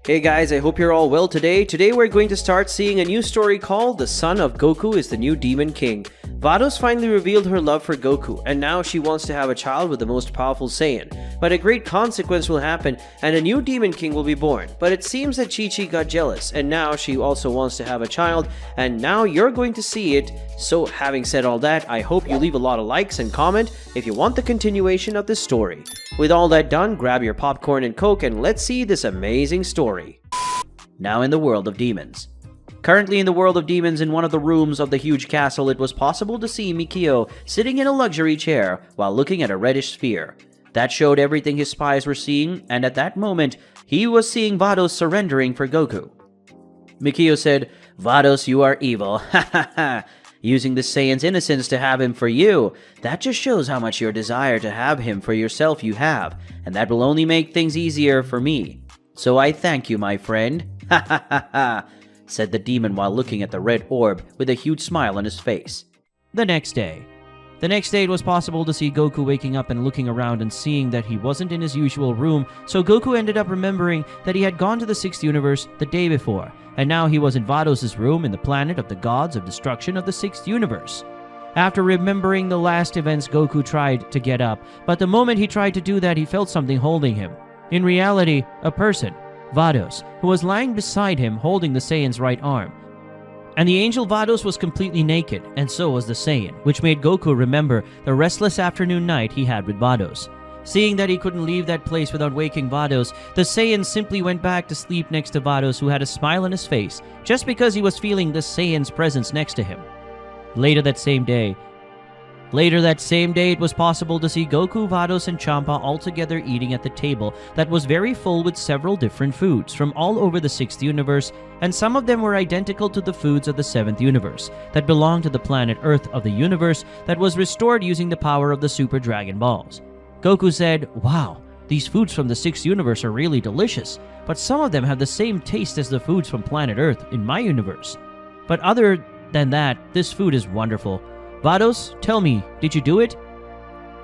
Hey guys, I hope you're all well today. Today we're going to start seeing a new story called The Son of Goku is the New Demon King. Vados finally revealed her love for Goku, and now she wants to have a child with the most powerful Saiyan. But a great consequence will happen, and a new Demon King will be born. But it seems that Chi-Chi got jealous, and now she also wants to have a child, and now you're going to see it. So having said all that, I hope you leave a lot of likes and comment if you want the continuation of this story. With all that done, grab your popcorn and coke and let's see this amazing story. Now in the world of demons. Currently in the world of demons, in one of the rooms of the huge castle, it was possible to see Mikio sitting in a luxury chair while looking at a reddish sphere. That showed everything his spies were seeing, and at that moment, he was seeing Vados surrendering for Goku. Mikio said, "Vados, you are evil, ha ha ha. Using the Saiyan's innocence to have him for you, that just shows how much your desire to have him for yourself you have, and that will only make things easier for me. So I thank you, my friend, ha ha ha ha," said the demon while looking at the red orb with a huge smile on his face. The next day, it was possible to see Goku waking up and looking around and seeing that he wasn't in his usual room, so Goku ended up remembering that he had gone to the 6th universe the day before, and now he was in Vados' room in the planet of the gods of destruction of the 6th universe. After remembering the last events, Goku tried to get up, but the moment he tried to do that, he felt something holding him. In reality, a person, Vados, who was lying beside him holding the Saiyan's right arm. And the angel Vados was completely naked, and so was the Saiyan, which made Goku remember the restless afternoon night he had with Vados. Seeing that he couldn't leave that place without waking Vados, the Saiyan simply went back to sleep next to Vados, who had a smile on his face, just because he was feeling the Saiyan's presence next to him. Later that same day, it was possible to see Goku, Vados, and Champa all together eating at the table that was very full with several different foods from all over the 6th universe, and some of them were identical to the foods of the 7th universe that belonged to the planet Earth of the universe that was restored using the power of the Super Dragon Balls. Goku said, "Wow, these foods from the 6th universe are really delicious, but some of them have the same taste as the foods from planet Earth in my universe. But other than that, this food is wonderful. Vados, tell me, did you do it?"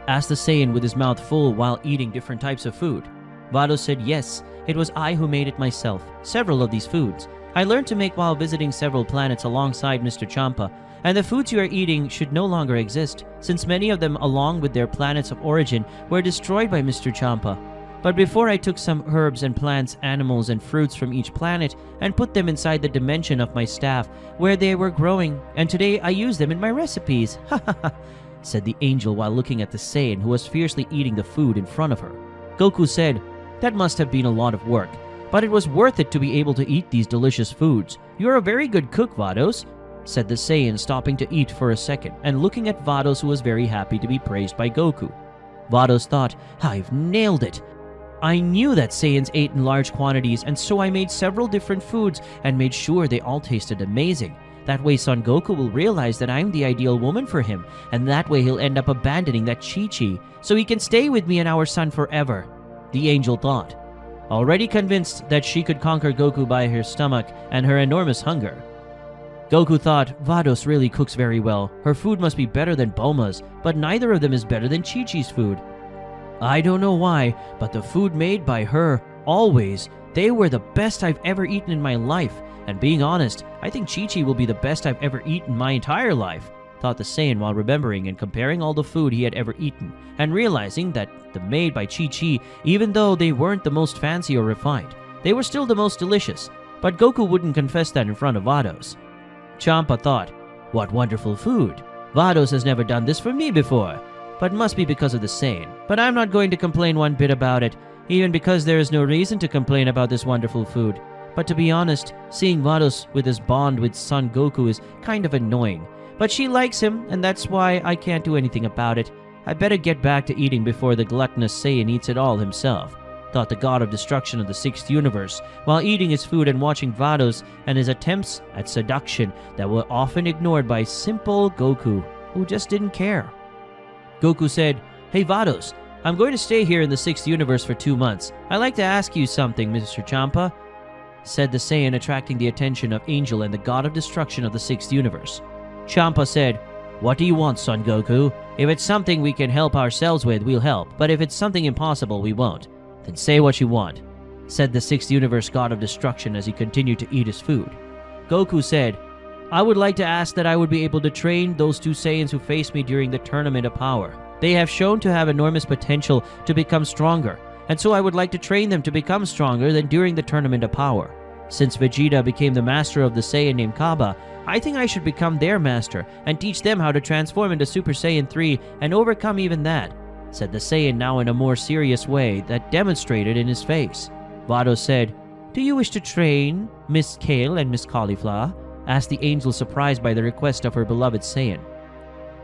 asked the Saiyan with his mouth full while eating different types of food. Vados said, "Yes, it was I who made it myself, several of these foods. I learned to make while visiting several planets alongside Mr. Champa, and the foods you are eating should no longer exist, since many of them along with their planets of origin were destroyed by Mr. Champa. But before I took some herbs and plants, animals and fruits from each planet and put them inside the dimension of my staff where they were growing, and today I use them in my recipes, ha ha ha," said the angel while looking at the Saiyan who was fiercely eating the food in front of her. Goku said, "That must have been a lot of work, but it was worth it to be able to eat these delicious foods. You're a very good cook, Vados," said the Saiyan, stopping to eat for a second and looking at Vados, who was very happy to be praised by Goku. Vados thought, "I've nailed it. I knew that Saiyans ate in large quantities, and so I made several different foods and made sure they all tasted amazing. That way Son Goku will realize that I'm the ideal woman for him, and that way he'll end up abandoning that Chi-Chi, so he can stay with me and our son forever," the angel thought, already convinced that she could conquer Goku by her stomach and her enormous hunger. Goku thought, "Vados really cooks very well. Her food must be better than Bulma's, but neither of them is better than Chi-Chi's food. I don't know why, but the food made by her, always, they were the best I've ever eaten in my life. And being honest, I think Chi-Chi will be the best I've ever eaten my entire life," thought the Saiyan while remembering and comparing all the food he had ever eaten, and realizing that the made by Chi-Chi, even though they weren't the most fancy or refined, they were still the most delicious. But Goku wouldn't confess that in front of Vados. Champa thought, "What wonderful food. Vados has never done this for me before. But must be because of the Saiyan. But I'm not going to complain one bit about it, even because there is no reason to complain about this wonderful food. But to be honest, seeing Vados with his bond with Son Goku is kind of annoying. But she likes him, and that's why I can't do anything about it. I better get back to eating before the gluttonous Saiyan eats it all himself," thought the god of destruction of the 6th universe, while eating his food and watching Vados and his attempts at seduction that were often ignored by simple Goku, who just didn't care. Goku said, "Hey Vados, I'm going to stay here in the 6th universe for 2 months. I'd like to ask you something, Mr. Champa," said the Saiyan, attracting the attention of Angel and the god of destruction of the 6th universe. Champa said, "What do you want, Son Goku? If it's something we can help ourselves with, we'll help, but if it's something impossible, we won't. Then say what you want." said the 6th universe god of destruction as he continued to eat his food. Goku said, I would like to ask that I would be able to train those 2 Saiyans who faced me during the Tournament of Power. They have shown to have enormous potential to become stronger, and so I would like to train them to become stronger than during the Tournament of Power. Since Vegeta became the master of the Saiyan named Kaba, I think I should become their master and teach them how to transform into Super Saiyan 3 and overcome even that, said the Saiyan now in a more serious way that demonstrated in his face. Vados said, Do you wish to train Miss Kale and Miss Cauliflower? Asked the angel, surprised by the request of her beloved Saiyan.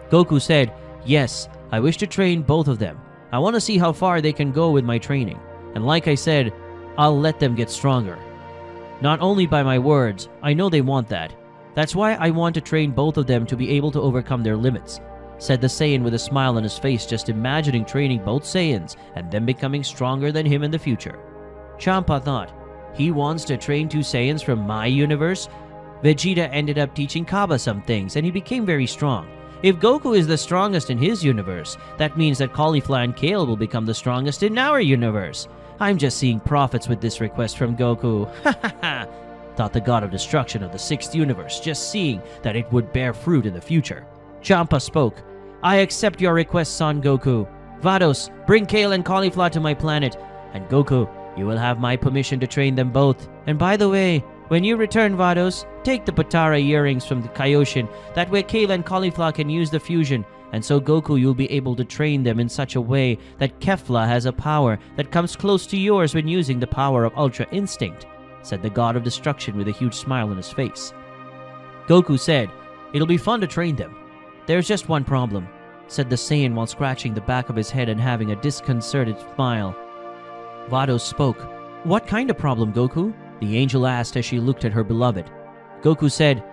Goku said, Yes, I wish to train both of them. I want to see how far they can go with my training. And like I said, I'll let them get stronger. Not only by my words, I know they want that. That's why I want to train both of them to be able to overcome their limits, said the Saiyan with a smile on his face, just imagining training both Saiyans and them becoming stronger than him in the future. Champa thought, he wants to train 2 Saiyans from my universe? Vegeta ended up teaching Kaba some things and he became very strong. If Goku is the strongest in his universe, that means that Cauliflower and Kale will become the strongest in our universe. I'm just seeing profits with this request from Goku. Ha ha ha! Thought the god of destruction of the 6th universe, just seeing that it would bear fruit in the future. Champa spoke. I accept your request, Son Goku. Vados, bring Kale and Cauliflower to my planet. And Goku, you will have my permission to train them both. And by the way, when you return, Vados, take the Potara earrings from the Kaioshin. That way Kale and Cauliflower can use the fusion. And so Goku, you'll be able to train them in such a way that Kefla has a power that comes close to yours when using the power of Ultra Instinct, said the god of destruction with a huge smile on his face. Goku said, It'll be fun to train them. There's just one problem, said the Saiyan while scratching the back of his head and having a disconcerted smile. Vados spoke. What kind of problem, Goku? The angel asked as she looked at her beloved. Goku said,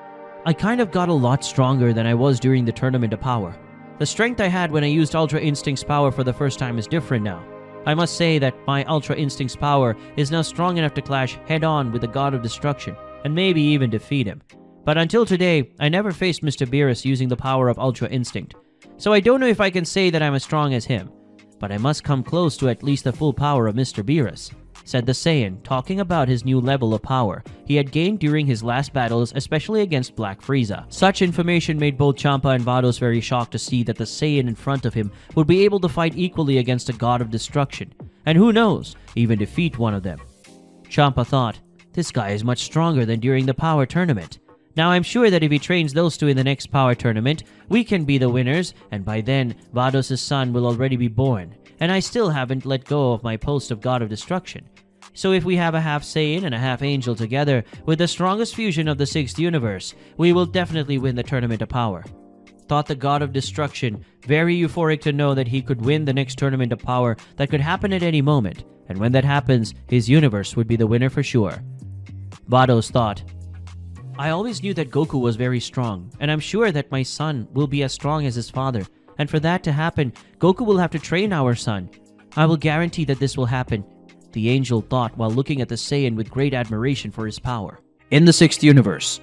I kind of got a lot stronger than I was during the Tournament of Power. The strength I had when I used Ultra Instinct's power for the first time is different now. I must say that my Ultra Instinct's power is now strong enough to clash head-on with the god of destruction, and maybe even defeat him. But until today, I never faced Mr. Beerus using the power of Ultra Instinct, so I don't know if I can say that I'm as strong as him. But I must come close to at least the full power of Mr. Beerus, said the Saiyan, talking about his new level of power he had gained during his last battles, especially against Black Frieza. Such information made both Champa and Vados very shocked to see that the Saiyan in front of him would be able to fight equally against a god of destruction, and who knows, even defeat one of them. Champa thought, this guy is much stronger than during the power tournament. Now I'm sure that if he trains those 2 in the next power tournament, we can be the winners, and by then, Vados' son will already be born, and I still haven't let go of my post of god of destruction. So if we have a half Saiyan and a half Angel together with the strongest fusion of the 6th universe, we will definitely win the Tournament of Power. Thought the god of destruction, very euphoric to know that he could win the next Tournament of Power that could happen at any moment, and when that happens, his universe would be the winner for sure. Vados thought, I always knew that Goku was very strong, and I'm sure that my son will be as strong as his father, and for that to happen, Goku will have to train our son. I will guarantee that this will happen, the angel thought while looking at the Saiyan with great admiration for his power. In the 6th universe.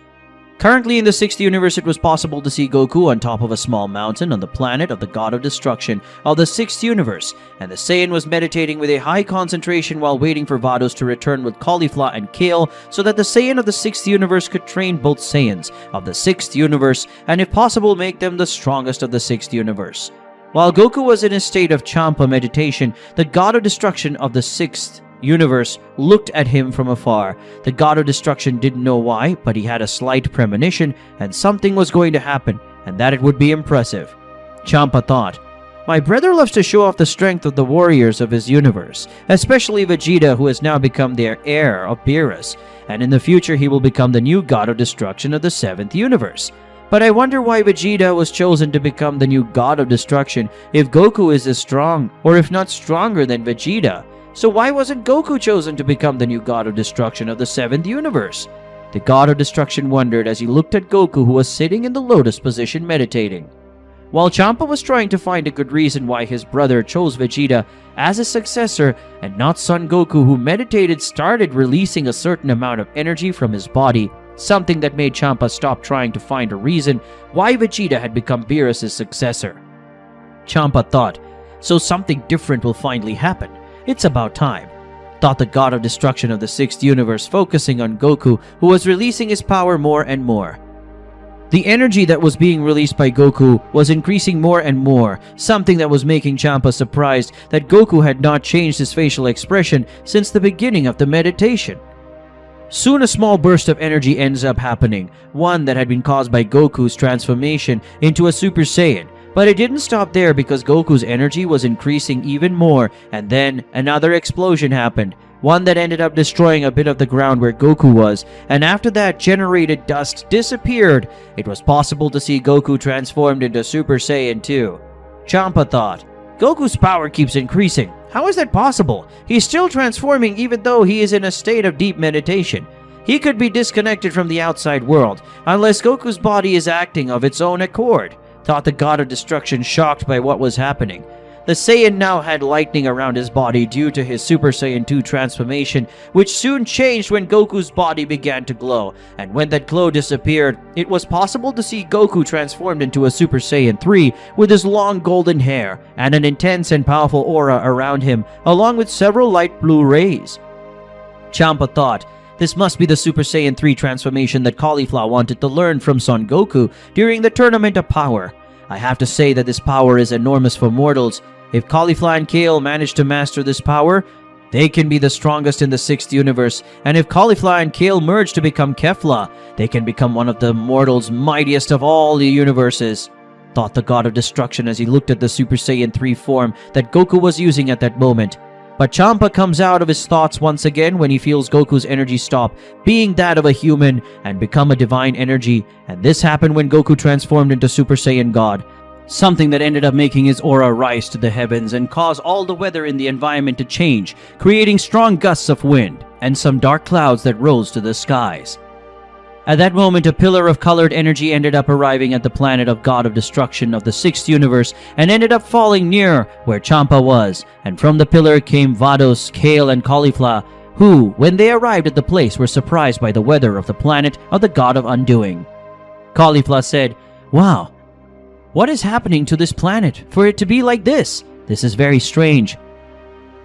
Currently in the 6th universe, it was possible to see Goku on top of a small mountain on the planet of the god of destruction of the 6th universe, and the Saiyan was meditating with a high concentration while waiting for Vados to return with Cauliflower and Kale so that the Saiyan of the 6th universe could train both Saiyans of the 6th universe and if possible make them the strongest of the 6th universe. While Goku was in a state of Champa meditation, the god of destruction of the 6th universe looked at him from afar. The god of destruction didn't know why, but he had a slight premonition and something was going to happen, and that it would be impressive. Champa thought, my brother loves to show off the strength of the warriors of his universe, especially Vegeta, who has now become their heir of Beerus, and in the future he will become the new god of destruction of the 7th universe. But I wonder why Vegeta was chosen to become the new god of destruction if Goku is as strong, or if not stronger than Vegeta. So why wasn't Goku chosen to become the new god of destruction of the 7th universe? The god of destruction wondered as he looked at Goku, who was sitting in the lotus position meditating. While Champa was trying to find a good reason why his brother chose Vegeta as his successor and not Son Goku, who meditated, started releasing a certain amount of energy from his body, something that made Champa stop trying to find a reason why Vegeta had become Beerus' successor. Champa thought, so something different will finally happen. It's about time. thought the god of destruction of the 6th universe, focusing on Goku, who was releasing his power more and more. The energy that was being released by Goku was increasing more and more, something that was making Champa surprised that Goku had not changed his facial expression since the beginning of the meditation. Soon a small burst of energy ends up happening, one that had been caused by Goku's transformation into a Super Saiyan. But it didn't stop there because Goku's energy was increasing even more, and then another explosion happened, one that ended up destroying a bit of the ground where Goku was, and after that generated dust disappeared. It was possible to see Goku transformed into Super Saiyan 2. Champa thought, Goku's power keeps increasing. How is that possible? He's still transforming even though he is in a state of deep meditation. He could be disconnected from the outside world, unless Goku's body is acting of its own accord, thought the god of destruction, shocked by what was happening. The Saiyan now had lightning around his body due to his Super Saiyan 2 transformation, which soon changed when Goku's body began to glow, and when that glow disappeared, it was possible to see Goku transformed into a Super Saiyan 3 with his long golden hair and an intense and powerful aura around him, along with several light blue rays. Champa thought, this must be the Super Saiyan 3 transformation that Kefla wanted to learn from Son Goku during the Tournament of Power. I have to say that this power is enormous for mortals. If Kefla and Kale manage to master this power, they can be the strongest in the 6th universe, and if Kefla and Kale merge to become Kefla, they can become one of the mortals mightiest of all the universes, thought the god of destruction as he looked at the Super Saiyan 3 form that Goku was using at that moment. But Champa comes out of his thoughts once again when he feels Goku's energy stop being that of a human and become a divine energy, and this happened when Goku transformed into Super Saiyan God, something that ended up making his aura rise to the heavens and cause all the weather in the environment to change, creating strong gusts of wind and some dark clouds that rose to the skies. At that moment, a pillar of colored energy ended up arriving at the planet of God of Destruction of the 6th universe and ended up falling near where Champa was, and from the pillar came Vados, Kale, and Kefla, who, when they arrived at the place, were surprised by the weather of the planet of the God of Undoing. Kefla said, "Wow, what is happening to this planet for it to be like this? This is very strange,"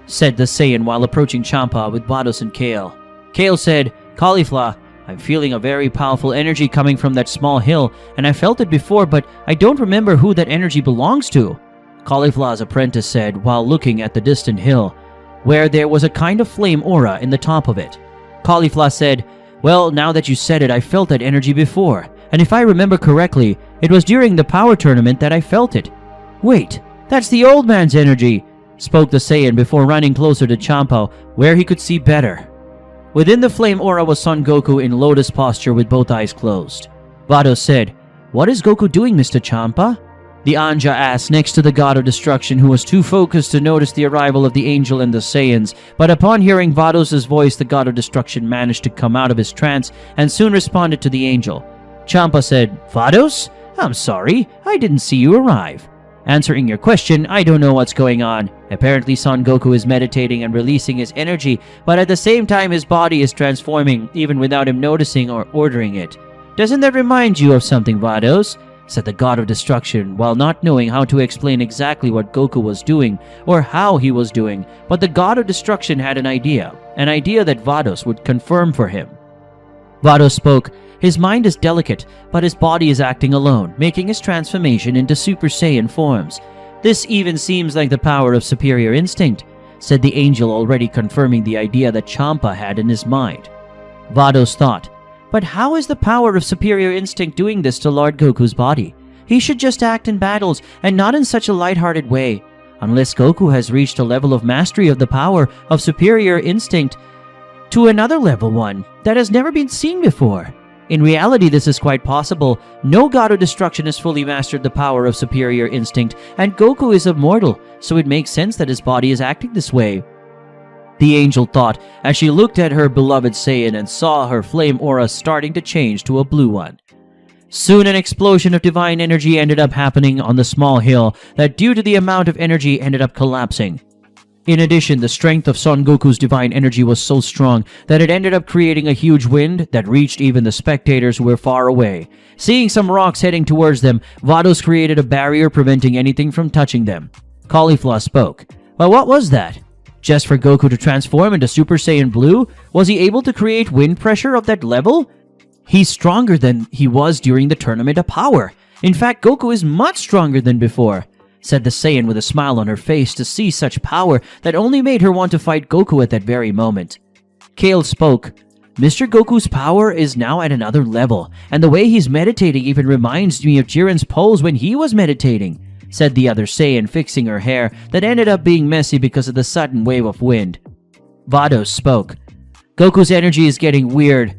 said the Saiyan while approaching Champa with Vados and Kale. Kale said, "Kefla, I'm feeling a very powerful energy coming from that small hill, and I felt it before, but I don't remember who that energy belongs to." Kefla's apprentice said while looking at the distant hill, where there was a kind of flame aura in the top of it. Kefla said, "Well, now that you said it, I felt that energy before, and if I remember correctly, it was during the power tournament that I felt it." "Wait, that's the old man's energy," spoke the Saiyan before running closer to Champa, where he could see better. Within the flame aura was Son Goku in lotus posture with both eyes closed. Vados said, "What is Goku doing, Mr. Champa?" The Anja asked next to the god of destruction, who was too focused to notice the arrival of the angel and the Saiyans, but upon hearing Vados' voice, the god of destruction managed to come out of his trance and soon responded to the angel. Champa said, "Vados? I'm sorry, I didn't see you arrive. Answering your question, I don't know what's going on. Apparently Son Goku is meditating and releasing his energy, but at the same time his body is transforming even without him noticing or ordering it. Doesn't that remind you of something, Vados?" said the god of destruction, while not knowing how to explain exactly what Goku was doing or how he was doing, but the god of destruction had an idea that Vados would confirm for him. Vados spoke, "His mind is delicate, but his body is acting alone, making his transformation into Super Saiyan forms. This even seems like the power of superior instinct," said the angel, already confirming the idea that Champa had in his mind. Vados thought, "But how is the power of superior instinct doing this to Lord Goku's body? He should just act in battles and not in such a light-hearted way. Unless Goku has reached a level of mastery of the power of superior instinct to another level one that has never been seen before. In reality, this is quite possible. No god of destruction has fully mastered the power of superior instinct, and Goku is immortal, so it makes sense that his body is acting this way," the angel thought as she looked at her beloved Saiyan and saw her flame aura starting to change to a blue one. Soon an explosion of divine energy ended up happening on the small hill that, due to the amount of energy, ended up collapsing. In addition, the strength of Son Goku's divine energy was so strong that it ended up creating a huge wind that reached even the spectators who were far away. Seeing some rocks heading towards them, Vados created a barrier preventing anything from touching them. Kefla spoke, "But what was that?" Just for Goku to transform into Super Saiyan Blue, was he able to create wind pressure of that level? He's stronger than he was during the Tournament of Power. In fact, Goku is much stronger than before, said the Saiyan with a smile on her face to see such power that only made her want to fight Goku at that very moment. Kale spoke. Mr. Goku's power is now at another level, and the way he's meditating even reminds me of Jiren's pose when he was meditating, said the other Saiyan, fixing her hair that ended up being messy because of the sudden wave of wind. Vados spoke. Goku's energy is getting weird.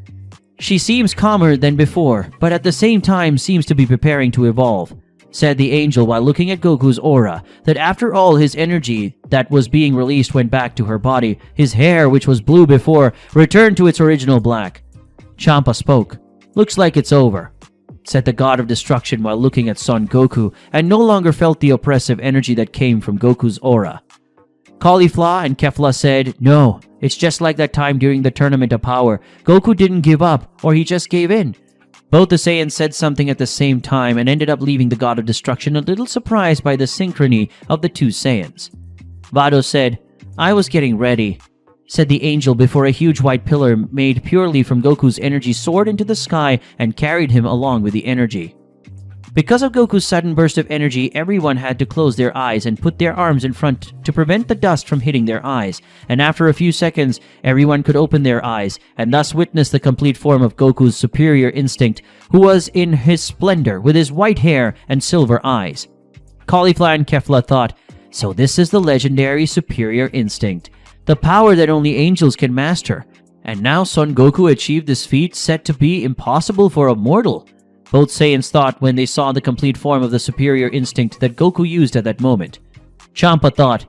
She seems calmer than before, but at the same time seems to be preparing to evolve, said the angel while looking at Goku's aura, that after all his energy that was being released went back to her body, his hair, which was blue before, returned to its original black. Champa spoke. Looks like it's over, said the god of destruction while looking at Son Goku, and no longer felt the oppressive energy that came from Goku's aura. Caulifla and Kefla said, no, it's just like that time during the Tournament of Power. Goku didn't give up, or he just gave in. Both the Saiyans said something at the same time and ended up leaving the god of destruction a little surprised by the synchrony of the two Saiyans. Vados said, I was getting ready, said the angel before a huge white pillar made purely from Goku's energy soared into the sky and carried him along with the energy. Because of Goku's sudden burst of energy, everyone had to close their eyes and put their arms in front to prevent the dust from hitting their eyes, and after a few seconds, everyone could open their eyes and thus witness the complete form of Goku's superior instinct, who was in his splendor with his white hair and silver eyes. Caulifla and Kefla thought, so this is the legendary superior instinct, the power that only angels can master, and now Son Goku achieved this feat said to be impossible for a mortal. Both Saiyans thought when they saw the complete form of the superior instinct that Goku used at that moment. Champa thought,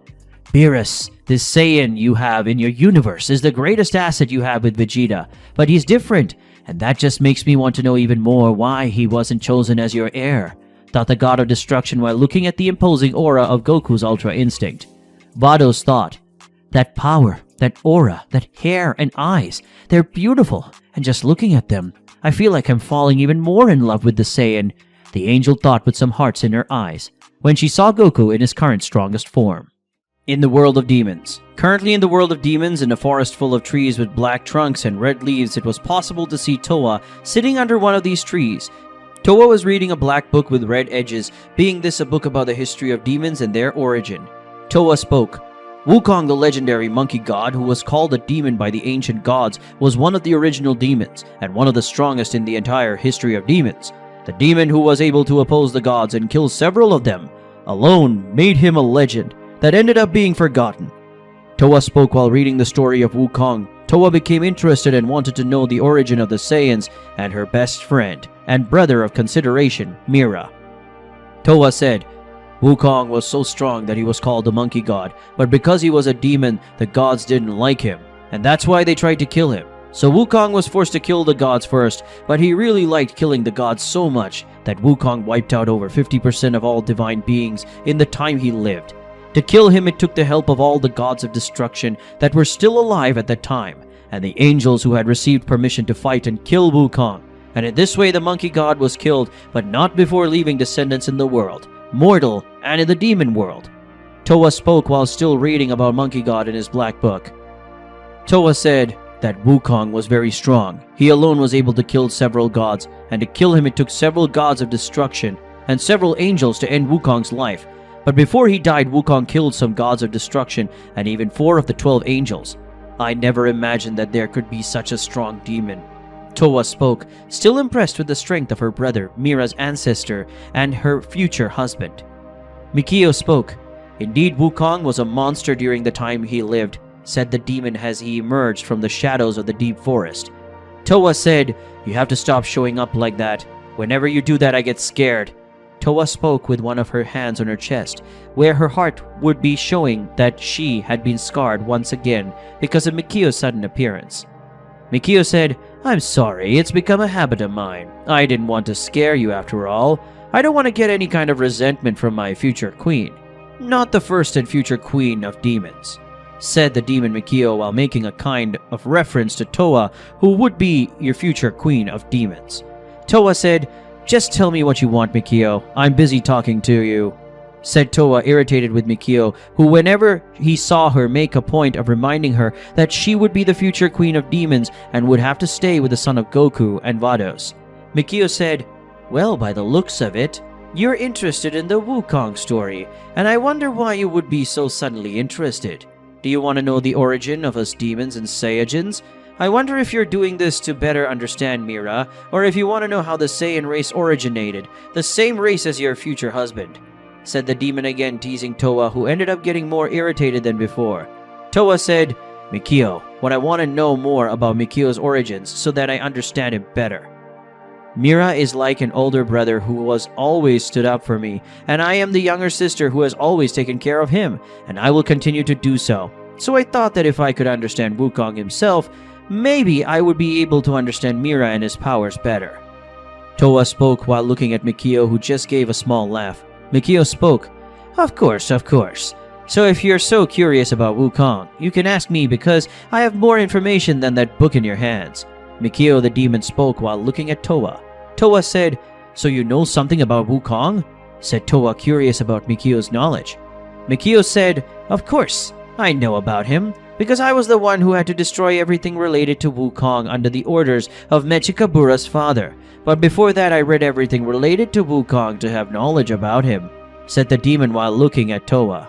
Beerus, this Saiyan you have in your universe is the greatest asset you have with Vegeta, but he's different, and that just makes me want to know even more why he wasn't chosen as your heir, thought the god of destruction while looking at the imposing aura of Goku's Ultra Instinct. Vados thought, that power, that aura, that hair and eyes, they're beautiful, and just looking at them, I feel like I'm falling even more in love with the Saiyan, the angel thought with some hearts in her eyes, when she saw Goku in his current strongest form. In the world of demons. Currently in the world of demons, in a forest full of trees with black trunks and red leaves, it was possible to see Towa sitting under one of these trees. Towa was reading a black book with red edges, being this a book about the history of demons and their origin. Towa spoke. Wukong, the legendary monkey god, who was called a demon by the ancient gods, was one of the original demons, and one of the strongest in the entire history of demons. The demon who was able to oppose the gods and kill several of them, alone made him a legend that ended up being forgotten. Towa spoke while reading the story of Wukong. Towa became interested and wanted to know the origin of the Saiyans and her best friend and brother of consideration, Mira. Towa said, Wukong was so strong that he was called the monkey god, but because he was a demon, the gods didn't like him, and that's why they tried to kill him. So Wukong was forced to kill the gods first, but he really liked killing the gods so much that Wukong wiped out over 50% of all divine beings in the time he lived. To kill him, it took the help of all the gods of destruction that were still alive at that time, and the angels who had received permission to fight and kill Wukong. And in this way the monkey god was killed, but not before leaving descendants in the world, mortal, and in the demon world. Towa spoke while still reading about Monkey God in his black book. Towa said that Wukong was very strong. He alone was able to kill several gods, and to kill him it took several gods of destruction and several angels to end Wukong's life. But before he died, Wukong killed some gods of destruction and even 4 of the 12 angels. I never imagined that there could be such a strong demon. Towa spoke, still impressed with the strength of her brother, Mira's ancestor, and her future husband. Mikio spoke. Indeed, Wukong was a monster during the time he lived, said the demon as he emerged from the shadows of the deep forest. Towa said, you have to stop showing up like that. Whenever you do that, I get scared. Towa spoke with one of her hands on her chest, where her heart would be showing that she had been scarred once again because of Mikio's sudden appearance. Mikio said, I'm sorry, it's become a habit of mine. I didn't want to scare you after all. I don't want to get any kind of resentment from my future queen. Not the first and future queen of demons, said the demon Mikio while making a kind of reference to Towa, who would be your future queen of demons. Towa said, just tell me what you want, Mikio. I'm busy talking to you. said Towa, irritated with Mikio, who whenever he saw her make a point of reminding her that she would be the future queen of demons and would have to stay with the son of Goku and Vados. Mikio said, "Well, by the looks of it, you're interested in the Wukong story, and I wonder why you would be so suddenly interested. Do you want to know the origin of us demons and Saiyans? I wonder if you're doing this to better understand Mira, or if you want to know how the Saiyan race originated, the same race as your future husband," said the demon again, teasing Towa, who ended up getting more irritated than before. Towa said, "Mikio, what I want to know more about Mikio's origins so that I understand him better. Mira is like an older brother who has always stood up for me, and I am the younger sister who has always taken care of him, and I will continue to do so. So I thought that if I could understand Wukong himself, maybe I would be able to understand Mira and his powers better." Towa spoke while looking at Mikio, who just gave a small laugh. Mikio spoke, Of course. So if you're so curious about Wukong, you can ask me because I have more information than that book in your hands." Mikio the demon spoke while looking at Towa. Towa said, "So you know something about Wukong?" said Towa, curious about Mikio's knowledge. Mikio said, "Of course, I know about him, because I was the one who had to destroy everything related to Wukong under the orders of Mechikabura's father. But before that I read everything related to Wukong to have knowledge about him," said the demon while looking at Towa.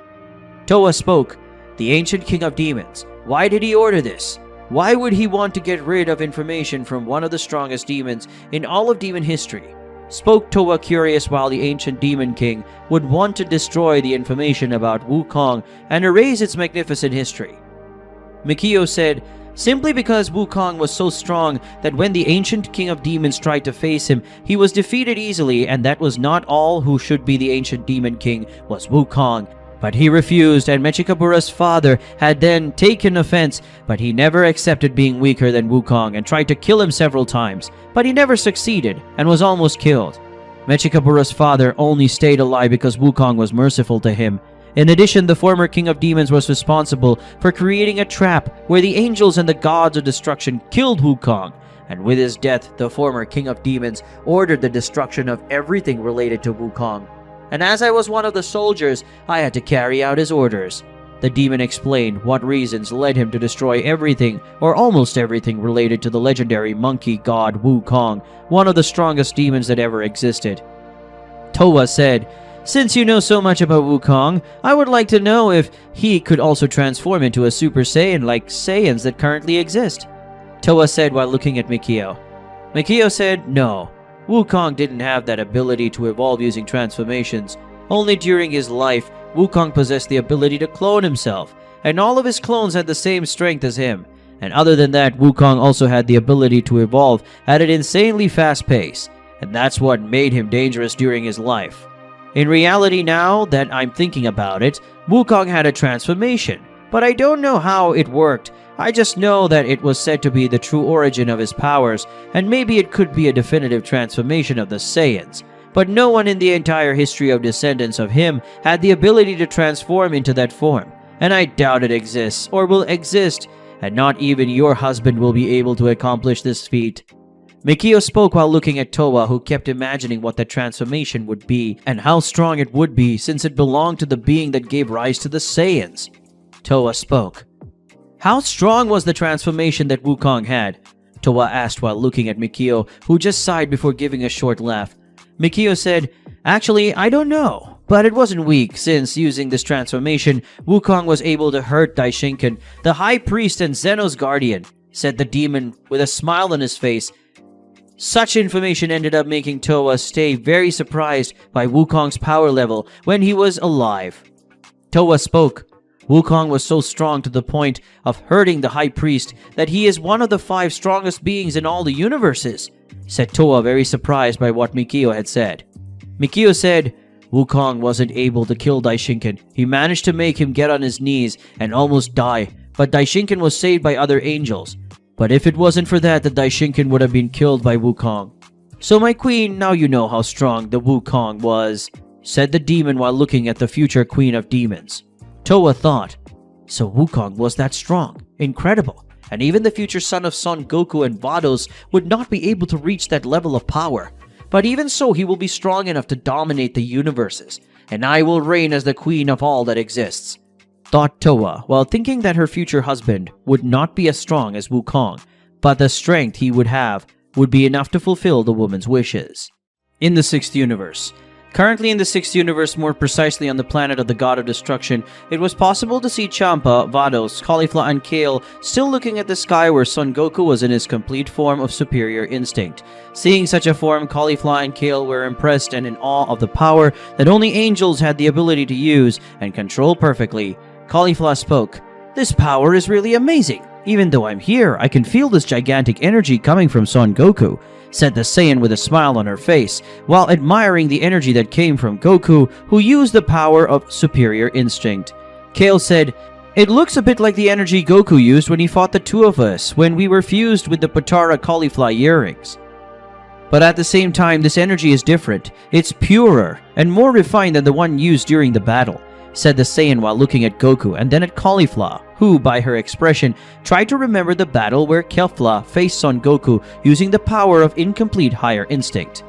Towa spoke, "The ancient king of demons, why did he order this? Why would he want to get rid of information from one of the strongest demons in all of demon history?" Spoke Towa, curious while the ancient demon king would want to destroy the information about Wukong and erase its magnificent history. Mikio said, "Simply because Wukong was so strong that when the ancient king of demons tried to face him, he was defeated easily, and that was not all who should be the ancient demon king was Wukong. But he refused, and Mechikabura's father had then taken offense, but he never accepted being weaker than Wukong and tried to kill him several times, but he never succeeded and was almost killed. Mechikabura's father only stayed alive because Wukong was merciful to him. In addition, the former king of demons was responsible for creating a trap where the angels and the gods of destruction killed Wukong, and with his death, the former king of demons ordered the destruction of everything related to Wukong. And as I was one of the soldiers, I had to carry out his orders." The demon explained what reasons led him to destroy everything or almost everything related to the legendary monkey god Wukong, one of the strongest demons that ever existed. Towa said, "Since you know so much about Wukong, I would like to know if he could also transform into a Super Saiyan like Saiyans that currently exist." Towa said while looking at Mikio. Mikio said, "No. Wukong didn't have that ability to evolve using transformations. Only during his life, Wukong possessed the ability to clone himself, and all of his clones had the same strength as him. And other than that, Wukong also had the ability to evolve at an insanely fast pace, and that's what made him dangerous during his life. In reality, now that I'm thinking about it, Wukong had a transformation, but I don't know how it worked. I just know that it was said to be the true origin of his powers, and maybe it could be a definitive transformation of the Saiyans. But no one in the entire history of descendants of him had the ability to transform into that form, and I doubt it exists or will exist, and not even your husband will be able to accomplish this feat." Mikio spoke while looking at Towa, who kept imagining what the transformation would be and how strong it would be since it belonged to the being that gave rise to the Saiyans. Towa spoke. "How strong was the transformation that Wukong had?" Towa asked while looking at Mikio, who just sighed before giving a short laugh. Mikio said, "Actually, I don't know, but it wasn't weak, since using this transformation, Wukong was able to hurt Daishinkan, the High Priest and Zeno's guardian," said the demon with a smile on his face. Such information ended up making Towa stay very surprised by Wukong's power level when he was alive. Towa spoke. "Wukong was so strong to the point of hurting the High Priest that he is one of the 5 strongest beings in all the universes," said Towa, very surprised by what Mikio had said. Mikio said, "Wukong wasn't able to kill Daishinkan. He managed to make him get on his knees and almost die, but Daishinkan was saved by other angels. But if it wasn't for that, the Daishinkan would have been killed by Wukong. So my queen, now you know how strong the Wukong was," said the demon while looking at the future queen of demons. Towa thought, "So Wukong was that strong? Incredible. And even the future son of Son Goku and Vados would not be able to reach that level of power. But even so, he will be strong enough to dominate the universes. and I will reign as the queen of all that exists," thought Toa, while thinking that her future husband would not be as strong as Wukong, but the strength he would have would be enough to fulfill the woman's wishes. In the 6th universe. Currently in the 6th universe, more precisely on the planet of the God of Destruction, it was possible to see Champa, Vados, Kefla, and Kale still looking at the sky where Son Goku was in his complete form of superior instinct. Seeing such a form, Kefla and Kale were impressed and in awe of the power that only angels had the ability to use and control perfectly. Kefla spoke, "This power is really amazing. Even though I'm here, I can feel this gigantic energy coming from Son Goku," said the Saiyan with a smile on her face, while admiring the energy that came from Goku, who used the power of superior instinct. Kale said, "It looks a bit like the energy Goku used when he fought the two of us, when we were fused with the Potara cauliflower earrings. But at the same time, this energy is different. It's purer and more refined than the one used during the battle," said the Saiyan while looking at Goku and then at Caulifla, who, by her expression, tried to remember the battle where Kefla faced Son Goku using the power of incomplete higher instinct.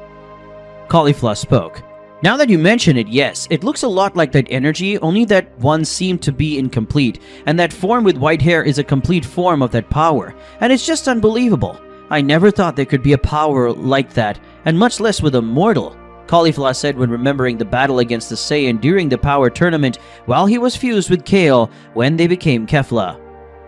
Caulifla spoke, "Now that you mention it, yes, it looks a lot like that energy, only that one seemed to be incomplete, and that form with white hair is a complete form of that power, and it's just unbelievable. I never thought there could be a power like that, and much less with a mortal," Caulifla said when remembering the battle against the Saiyan during the power tournament while he was fused with Kale when they became Kefla.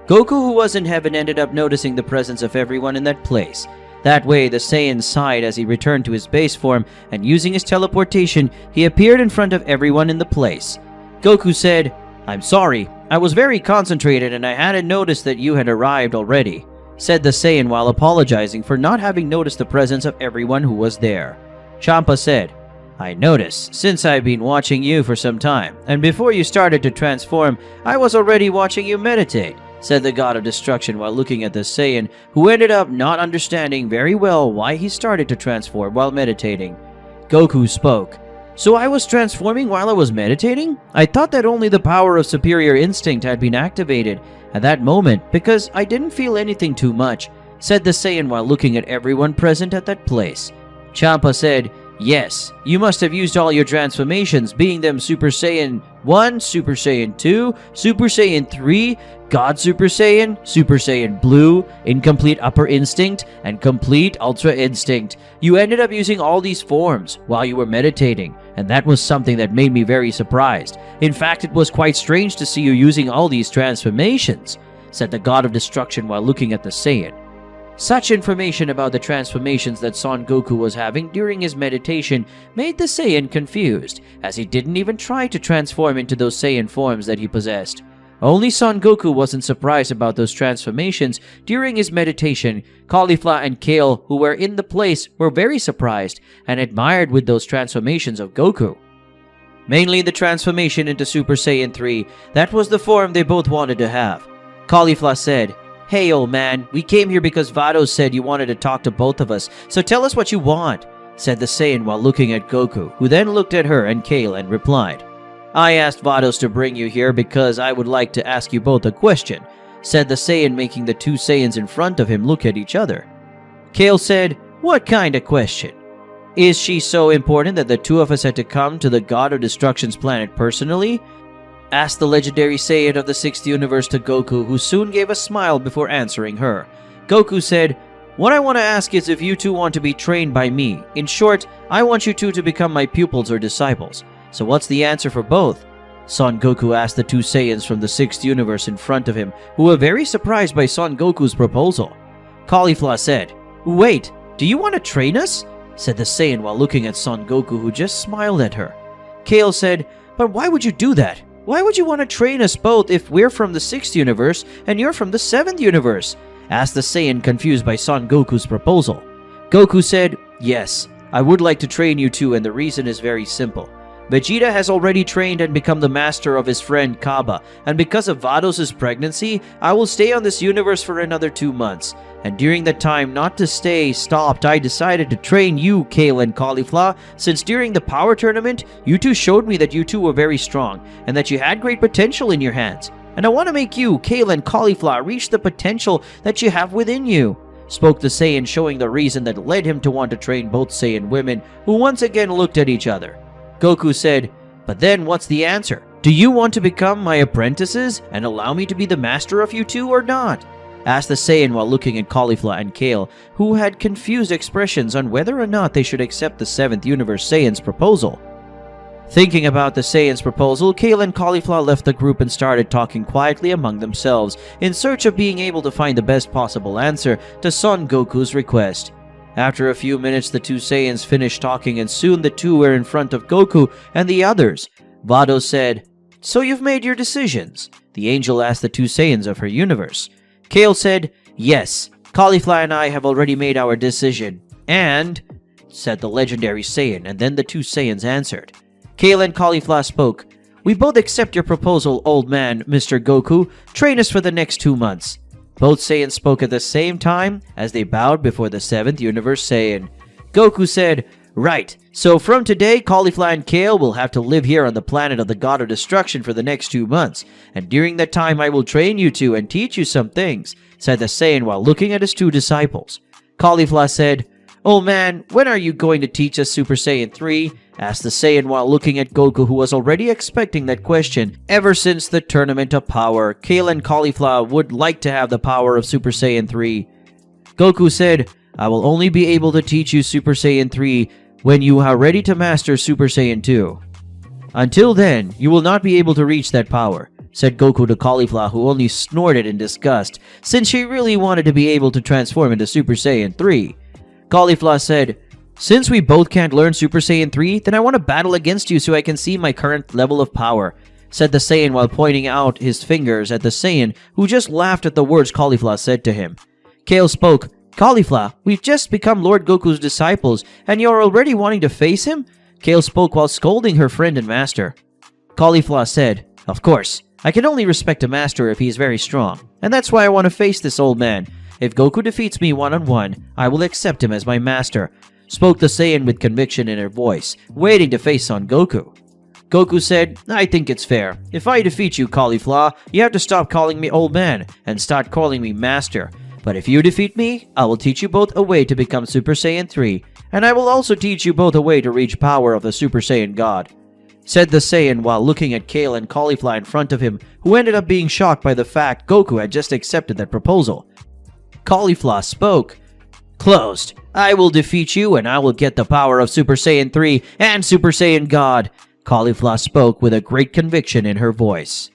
Goku, who was in heaven, ended up noticing the presence of everyone in that place. That way, the Saiyan sighed as he returned to his base form, and using his teleportation, he appeared in front of everyone in the place. Goku said, "I'm sorry, I was very concentrated and I hadn't noticed that you had arrived already," said the Saiyan while apologizing for not having noticed the presence of everyone who was there. Champa said, "I noticed, since I've been watching you for some time, and before you started to transform, I was already watching you meditate," said the God of Destruction while looking at the Saiyan, who ended up not understanding very well why he started to transform while meditating. Goku spoke, "So I was transforming while I was meditating? I thought that only the power of superior instinct had been activated at that moment because I didn't feel anything too much," said the Saiyan while looking at everyone present at that place. Champa said, "Yes, you must have used all your transformations, being them Super Saiyan 1, Super Saiyan 2, Super Saiyan 3, God Super Saiyan Blue, Incomplete Upper Instinct, and Complete Ultra Instinct. You ended up using all these forms while you were meditating, and that was something that made me very surprised. In fact, it was quite strange to see you using all these transformations," said the God of Destruction while looking at the Saiyan. Such information about the transformations that Son Goku was having during his meditation made the Saiyan confused, as he didn't even try to transform into those Saiyan forms that he possessed. Only Son Goku wasn't surprised about those transformations during his meditation. Caulifla and Kale, who were in the place, were very surprised and admired with those transformations of Goku. Mainly the transformation into Super Saiyan 3, that was the form they both wanted to have. Caulifla said, "Hey old man, we came here because Vados said you wanted to talk to both of us, so tell us what you want," said the Saiyan while looking at Goku, who then looked at her and Kale and replied, "I asked Vados to bring you here because I would like to ask you both a question," said the Saiyan, making the two Saiyans in front of him look at each other. Kale said, "What kind of question? Is she so important that the two of us had to come to the God of Destruction's planet personally?" asked the legendary Saiyan of the 6th universe to Goku, who soon gave a smile before answering her. Goku said, "What I want to ask is if you two want to be trained by me. In short, I want you two to become my pupils or disciples. So what's the answer for both?" Son Goku asked the two Saiyans from the 6th universe in front of him, who were very surprised by Son Goku's proposal. Caulifla said, "Wait, do you want to train us?" said the Saiyan while looking at Son Goku, who just smiled at her. Kale said, "But why would you do that? Why would you want to train us both if we're from the 6th universe and you're from the 7th universe?" asked the Saiyan, confused by Son Goku's proposal. Goku said, "Yes, I would like to train you two, and the reason is very simple. Vegeta has already trained and become the master of his friend Kaba, and because of Vados' pregnancy, I will stay on this universe for another 2 months. And during that time, not to stay stopped, I decided to train you, Kale and Caulifla, since during the power tournament, you two showed me that you two were very strong, and that you had great potential in your hands. And I want to make you, Kale and Caulifla, reach the potential that you have within you," spoke the Saiyan, showing the reason that led him to want to train both Saiyan women, who once again looked at each other. Goku said, But then what's the answer? Do you want to become my apprentices and allow me to be the master of you two or not? Asked the Saiyan while looking at Caulifla and Kale, who had confused expressions on whether or not they should accept the 7th Universe Saiyan's proposal. Thinking about the Saiyan's proposal, Kale and Caulifla left the group and started talking quietly among themselves in search of being able to find the best possible answer to Son Goku's request. After a few minutes, the two Saiyans finished talking and soon the two were in front of Goku and the others. Vados said, "So you've made your decisions?" The angel asked the two Saiyans of her universe. Kale said, "Yes, Caulifla and I have already made our decision." "And?" said the legendary Saiyan, and then the two Saiyans answered. Kale and Caulifla spoke. "We both accept your proposal, old man, Mr. Goku. Train us for the next 2 months." Both Saiyans spoke at the same time as they bowed before the 7th Universe Saiyan. Goku said, "Right, so from today, Caulifla and Kale will have to live here on the planet of the God of Destruction for the next 2 months, and during that time I will train you two and teach you some things," said the Saiyan while looking at his two disciples. Caulifla said, "Oh man, when are you going to teach us Super Saiyan 3? Asked the Saiyan while looking at Goku, who was already expecting that question. Ever since the Tournament of Power, Kale and Caulifla would like to have the power of Super Saiyan 3. Goku said, "I will only be able to teach you Super Saiyan 3 when you are ready to master Super Saiyan 2. Until then, you will not be able to reach that power," said Goku to Caulifla, who only snorted in disgust, since she really wanted to be able to transform into Super Saiyan 3. Caulifla said, "Since we both can't learn Super Saiyan 3, then I want to battle against you so I can see my current level of power," said the Saiyan while pointing out his fingers at the Saiyan, who just laughed at the words Caulifla said to him. Kale spoke, "Caulifla, we've just become Lord Goku's disciples, and you're already wanting to face him?" Kale spoke while scolding her friend and master. Caulifla said, "Of course, I can only respect a master if he is very strong, and that's why I want to face this old man. If Goku defeats me one-on-one, I will accept him as my master," spoke the Saiyan with conviction in her voice, waiting to face Son Goku. Goku said, "I think it's fair. If I defeat you, Caulifla, you have to stop calling me old man and start calling me master. But if you defeat me, I will teach you both a way to become Super Saiyan 3, and I will also teach you both a way to reach power of the Super Saiyan God," said the Saiyan while looking at Kale and Caulifla in front of him, who ended up being shocked by the fact Goku had just accepted that proposal. Caulifla spoke, "Closed. I will defeat you and I will get the power of Super Saiyan 3 and Super Saiyan God." Caulifla spoke with a great conviction in her voice.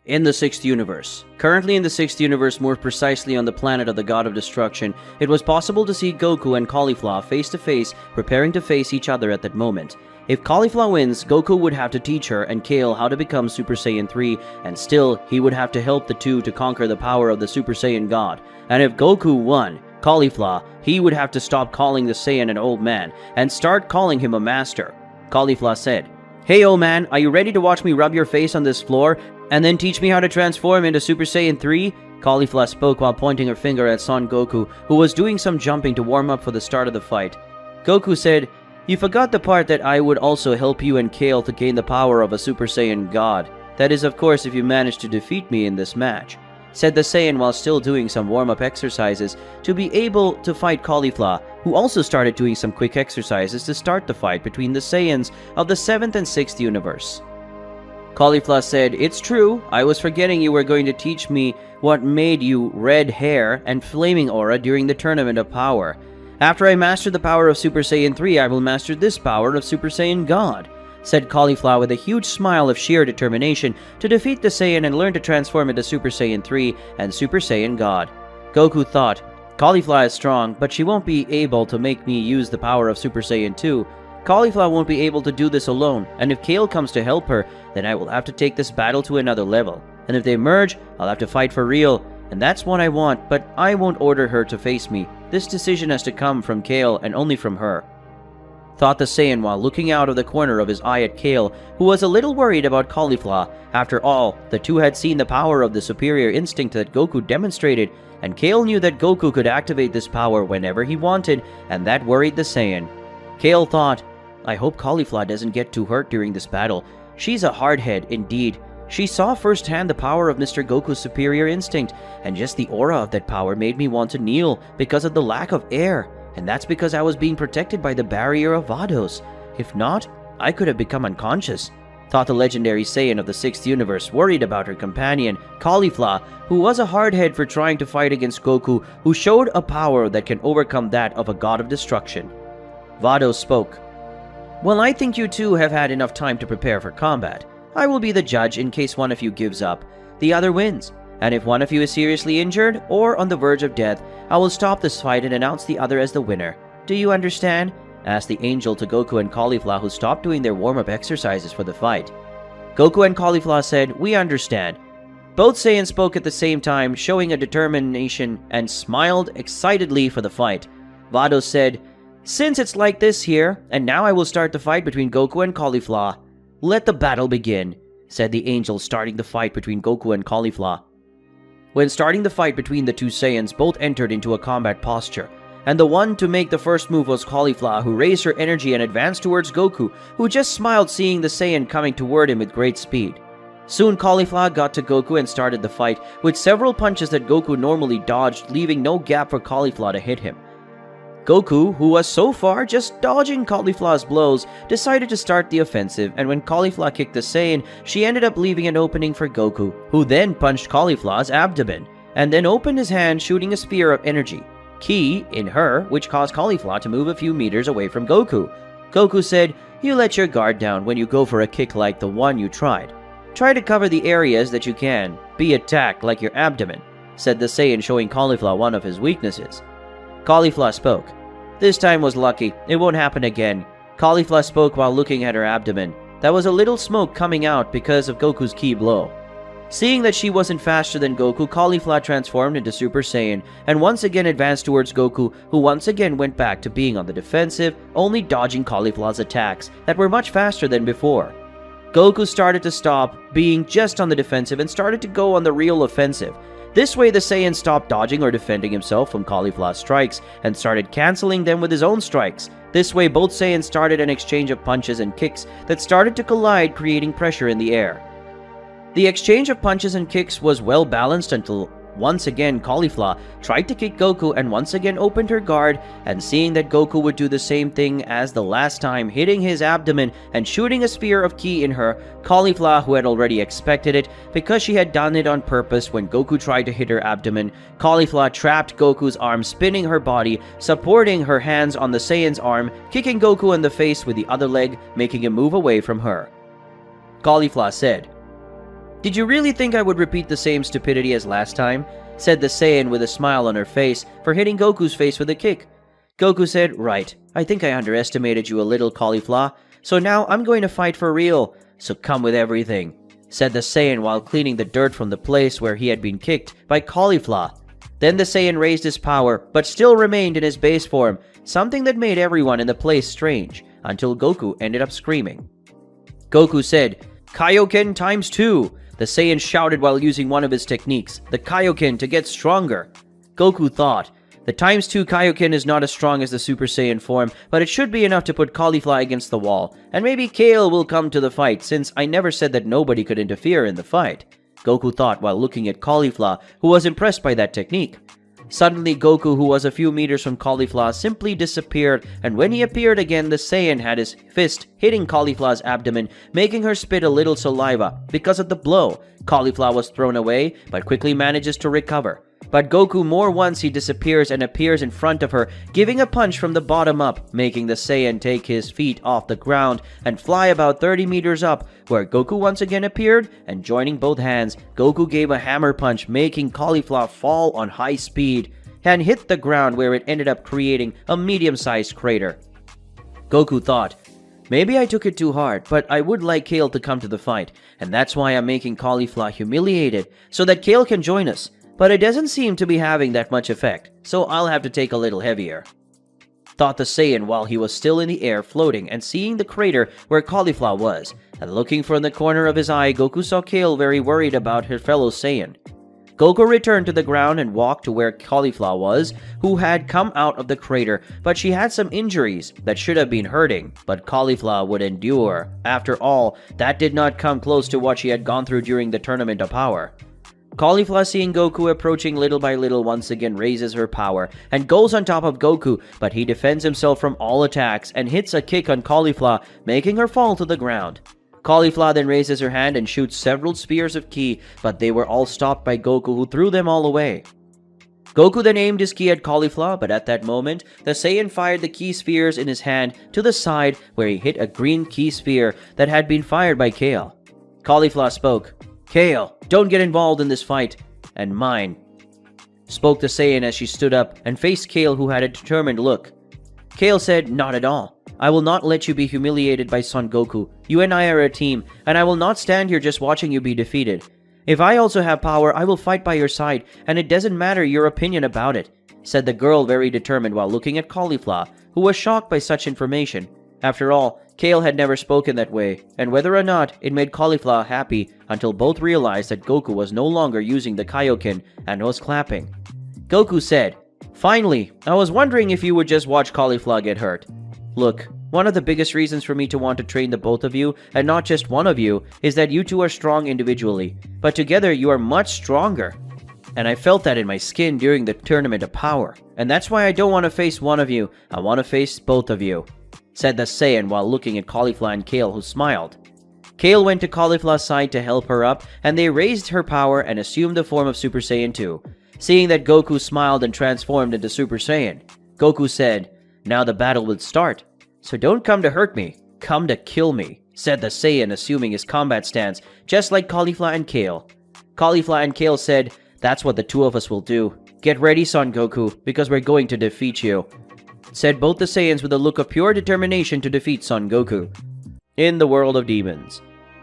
In the 6th Universe. Currently in the 6th Universe, more precisely on the planet of the God of Destruction, it was possible to see Goku and Caulifla face to face, preparing to face each other at that moment. If Caulifla wins, Goku would have to teach her and Kale how to become Super Saiyan 3, and still, he would have to help the two to conquer the power of the Super Saiyan God. And if Goku won, Caulifla, he would have to stop calling the Saiyan an old man, and start calling him a master. Caulifla said, "Hey old man, are you ready to watch me rub your face on this floor, and then teach me how to transform into Super Saiyan 3? Caulifla spoke while pointing her finger at Son Goku, who was doing some jumping to warm up for the start of the fight. Goku said, "You forgot the part that I would also help you and Kale to gain the power of a Super Saiyan God. That is, of course, if you manage to defeat me in this match," said the Saiyan while still doing some warm-up exercises to be able to fight Caulifla, who also started doing some quick exercises to start the fight between the Saiyans of the 7th and 6th Universe. Caulifla said, "It's true, I was forgetting you were going to teach me what made you red hair and flaming aura during the Tournament of Power. After I master the power of Super Saiyan 3, I will master this power of Super Saiyan God," said Caulifla with a huge smile of sheer determination to defeat the Saiyan and learn to transform into Super Saiyan 3 and Super Saiyan God. Goku thought, "Caulifla is strong, but she won't be able to make me use the power of Super Saiyan 2. Caulifla won't be able to do this alone, and if Kale comes to help her, then I will have to take this battle to another level. And if they merge, I'll have to fight for real, and that's what I want, but I won't order her to face me. This decision has to come from Kale and only from her," thought the Saiyan while looking out of the corner of his eye at Kale, who was a little worried about Caulifla. After all, the two had seen the power of the superior instinct that Goku demonstrated, and Kale knew that Goku could activate this power whenever he wanted, and that worried the Saiyan. Kale thought, "I hope Caulifla doesn't get too hurt during this battle. She's a hardhead indeed. She saw firsthand the power of Mr. Goku's superior instinct, and just the aura of that power made me want to kneel because of the lack of air, and that's because I was being protected by the barrier of Vados. If not, I could have become unconscious," thought the legendary Saiyan of the 6th universe, worried about her companion, Caulifla, who was a hardhead for trying to fight against Goku, who showed a power that can overcome that of a god of destruction. Vados spoke. "Well, I think you two have had enough time to prepare for combat. I will be the judge in case one of you gives up. The other wins. And if one of you is seriously injured or on the verge of death, I will stop this fight and announce the other as the winner. Do you understand?" asked the angel to Goku and Caulifla, who stopped doing their warm-up exercises for the fight. Goku and Caulifla said, "We understand." Both Saiyans spoke at the same time, showing a determination, and smiled excitedly for the fight. Vados said, "Since it's like this here, and now I will start the fight between Goku and Caulifla. Let the battle begin," said the angel, starting the fight between Goku and Caulifla. When starting the fight between the two Saiyans, both entered into a combat posture, and the one to make the first move was Caulifla, who raised her energy and advanced towards Goku, who just smiled seeing the Saiyan coming toward him with great speed. Soon Caulifla got to Goku and started the fight, with several punches that Goku normally dodged, leaving no gap for Caulifla to hit him. Goku, who was so far just dodging Caulifla's blows, decided to start the offensive, and when Caulifla kicked the Saiyan, she ended up leaving an opening for Goku, who then punched Caulifla's abdomen, and then opened his hand, shooting a spear of energy, ki, in her, which caused Caulifla to move a few meters away from Goku. Goku said, "You let your guard down when you go for a kick like the one you tried. Try to cover the areas that you can. Be attacked like your abdomen," said the Saiyan, showing Caulifla one of his weaknesses. Caulifla spoke. "This time was lucky. It won't happen again." Caulifla spoke while looking at her abdomen. There was a little smoke coming out because of Goku's ki blow. Seeing that she wasn't faster than Goku, Caulifla transformed into Super Saiyan and once again advanced towards Goku, who once again went back to being on the defensive, only dodging Caulifla's attacks that were much faster than before. Goku started to stop being just on the defensive and started to go on the real offensive. This way, the Saiyan stopped dodging or defending himself from Caulifla's strikes and started canceling them with his own strikes. This way, both Saiyans started an exchange of punches and kicks that started to collide, creating pressure in the air. The exchange of punches and kicks was well balanced until once again Caulifla tried to kick Goku and once again opened her guard, and seeing that Goku would do the same thing as the last time, hitting his abdomen and shooting a spear of ki in her, Caulifla, who had already expected it because she had done it on purpose when Goku tried to hit her abdomen, Caulifla trapped Goku's arm, spinning her body, supporting her hands on the Saiyan's arm, kicking Goku in the face with the other leg, making him move away from her. Caulifla said, "Did you really think I would repeat the same stupidity as last time?" said the Saiyan with a smile on her face for hitting Goku's face with a kick. Goku said, "Right, I think I underestimated you a little, Caulifla, so now I'm going to fight for real, so come with everything," said the Saiyan while cleaning the dirt from the place where he had been kicked by Caulifla. Then the Saiyan raised his power, but still remained in his base form, something that made everyone in the place strange, until Goku ended up screaming. Goku said, "Kaioken times 2! The Saiyan shouted while using one of his techniques, the Kaioken, to get stronger. Goku thought, the times 2 Kaioken is not as strong as the Super Saiyan form, but it should be enough to put Caulifla against the wall, and maybe Kale will come to the fight since I never said that nobody could interfere in the fight. Goku thought while looking at Caulifla, who was impressed by that technique. Suddenly, Goku, who was a few meters from Caulifla, simply disappeared, and when he appeared again, the Saiyan had his fist hitting Caulifla's abdomen, making her spit a little saliva. Because of the blow, Caulifla was thrown away, but quickly manages to recover. But Goku more once he disappears and appears in front of her, giving a punch from the bottom up, making the Saiyan take his feet off the ground and fly about 30 meters up, where Goku once again appeared, and joining both hands, Goku gave a hammer punch, making Caulifla fall on high speed and hit the ground, where it ended up creating a medium-sized crater. Goku thought, maybe I took it too hard, but I would like Kale to come to the fight, and that's why I'm making Caulifla humiliated, so that Kale can join us. But it doesn't seem to be having that much effect, so I'll have to take a little heavier, thought the Saiyan while he was still in the air floating and seeing the crater where Caulifla was, and looking from the corner of his eye, Goku saw Kale very worried about her fellow Saiyan. Goku returned to the ground and walked to where Caulifla was, who had come out of the crater, but she had some injuries that should have been hurting, but Caulifla would endure. After all, that did not come close to what she had gone through during the Tournament of Power. Caulifla, seeing Goku approaching little by little, once again raises her power and goes on top of Goku, but he defends himself from all attacks and hits a kick on Caulifla, making her fall to the ground. Caulifla then raises her hand and shoots several spears of ki, but they were all stopped by Goku, who threw them all away. Goku then aimed his ki at Caulifla, but at that moment, the Saiyan fired the ki spheres in his hand to the side where he hit a green ki sphere that had been fired by Kale. Caulifla spoke, "Kale, don't get involved in this fight, and mine," spoke the Saiyan as she stood up and faced Kale, who had a determined look. Kale said, "Not at all. I will not let you be humiliated by Son Goku. You and I are a team, and I will not stand here just watching you be defeated. If I also have power, I will fight by your side, and it doesn't matter your opinion about it," said the girl, very determined, while looking at Caulifla, who was shocked by such information. After all, Kale had never spoken that way, and whether or not it made Caulifla happy until both realized that Goku was no longer using the Kaioken and was clapping. Goku said, "Finally, I was wondering if you would just watch Caulifla get hurt. Look, one of the biggest reasons for me to want to train the both of you, and not just one of you, is that you two are strong individually, but together you are much stronger. And I felt that in my skin during the Tournament of Power, and that's why I don't want to face one of you, I want to face both of you," said the Saiyan while looking at Caulifla and Kale, who smiled. Kale went to Caulifla's side to help her up, and they raised her power and assumed the form of Super Saiyan 2. Seeing that Goku smiled and transformed into Super Saiyan, Goku said, "Now the battle will start. So don't come to hurt me, come to kill me," said the Saiyan, assuming his combat stance, just like Caulifla and Kale. Caulifla and Kale said, "That's what the two of us will do. Get ready, Son Goku, because we're going to defeat you," said both the Saiyans with a look of pure determination to defeat Son Goku. In the world of demons.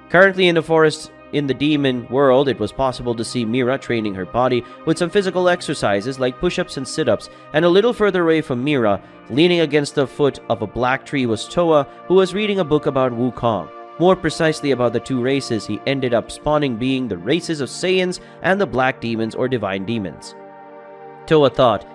Currently in the forest in the demon world, it was possible to see Mira training her body with some physical exercises like push-ups and sit-ups, and a little further away from Mira, leaning against the foot of a black tree, was Towa, who was reading a book about Wukong. More precisely about the two races he ended up spawning, being the races of Saiyans and the black demons or divine demons. Towa thought,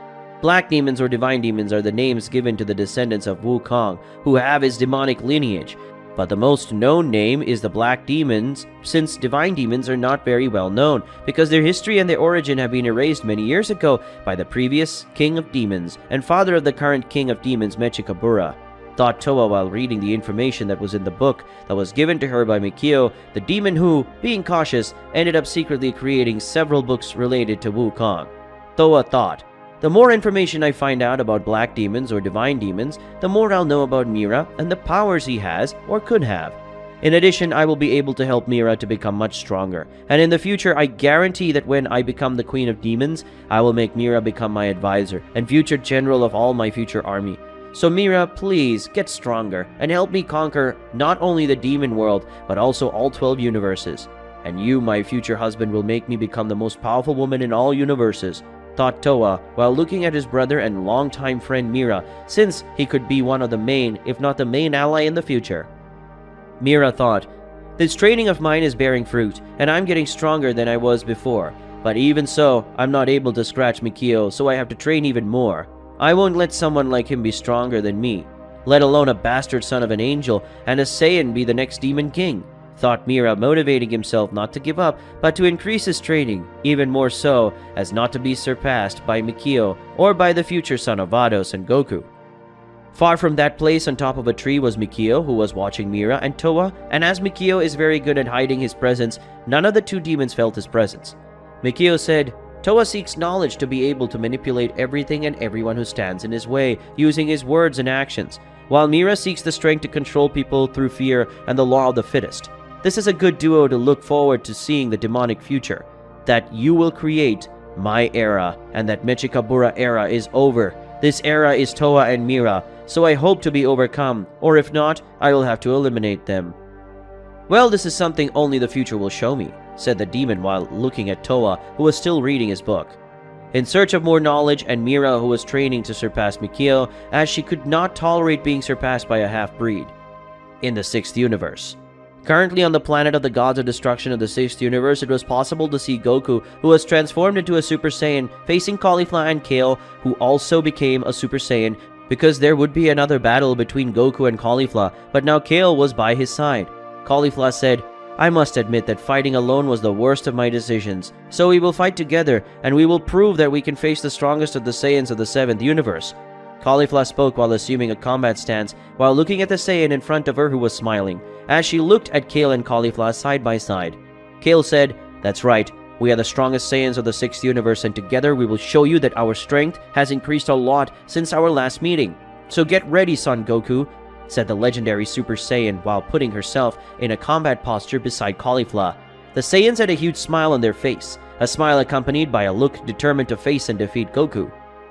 black demons or divine demons are the names given to the descendants of Wukong, who have his demonic lineage, but the most known name is the black demons, since divine demons are not very well known, because their history and their origin have been erased many years ago by the previous king of demons and father of the current king of demons, Mechikabura, thought Towa while reading the information that was in the book that was given to her by Mikio, the demon who, being cautious, ended up secretly creating several books related to Wukong. Towa thought, "The more information I find out about black demons or divine demons, the more I'll know about Mira and the powers he has or could have. In addition, I will be able to help Mira to become much stronger, and in the future I guarantee that when I become the Queen of Demons, I will make Mira become my advisor and future general of all my future army. So Mira, please get stronger and help me conquer not only the demon world, but also all 12 universes. And you, my future husband, will make me become the most powerful woman in all universes," thought Towa while looking at his brother and longtime friend Mira, since he could be one of the main, if not the main ally in the future. Mira thought, "This training of mine is bearing fruit, and I'm getting stronger than I was before. But even so, I'm not able to scratch Mikio, so I have to train even more. I won't let someone like him be stronger than me, let alone a bastard son of an angel and a Saiyan be the next demon king," thought Mira, motivating himself not to give up, but to increase his training, even more so as not to be surpassed by Mikio or by the future son of Vados and Goku. Far from that place on top of a tree was Mikio, who was watching Mira and Towa, and as Mikio is very good at hiding his presence, none of the two demons felt his presence. Mikio said, "Towa seeks knowledge to be able to manipulate everything and everyone who stands in his way, using his words and actions, while Mira seeks the strength to control people through fear and the law of the fittest. This is a good duo to look forward to seeing the demonic future, that you will create my era, and that Mechikabura era is over. This era is Towa and Mira, so I hope to be overcome, or if not, I will have to eliminate them." "Well, this is something only the future will show me," said the demon while looking at Towa, who was still reading his book. In search of more knowledge, and Mira, who was training to surpass Mikio, as she could not tolerate being surpassed by a half-breed. In the 6th universe. Currently on the planet of the gods of destruction of the 6th universe, it was possible to see Goku, who was transformed into a Super Saiyan, facing Caulifla and Kale, who also became a Super Saiyan, because there would be another battle between Goku and Caulifla, but now Kale was by his side. Caulifla said, "I must admit that fighting alone was the worst of my decisions, so we will fight together, and we will prove that we can face the strongest of the Saiyans of the 7th universe." Caulifla spoke while assuming a combat stance, while looking at the Saiyan in front of her, who was smiling. as she looked at Kale and Caulifla side by side. Kale said, "That's right. We are the strongest Saiyans of the 6th universe, and together we will show you that our strength has increased a lot since our last meeting. So get ready, Son Goku," said the legendary Super Saiyan while putting herself in a combat posture beside Caulifla. The Saiyans had a huge smile on their face, a smile accompanied by a look determined to face and defeat Goku.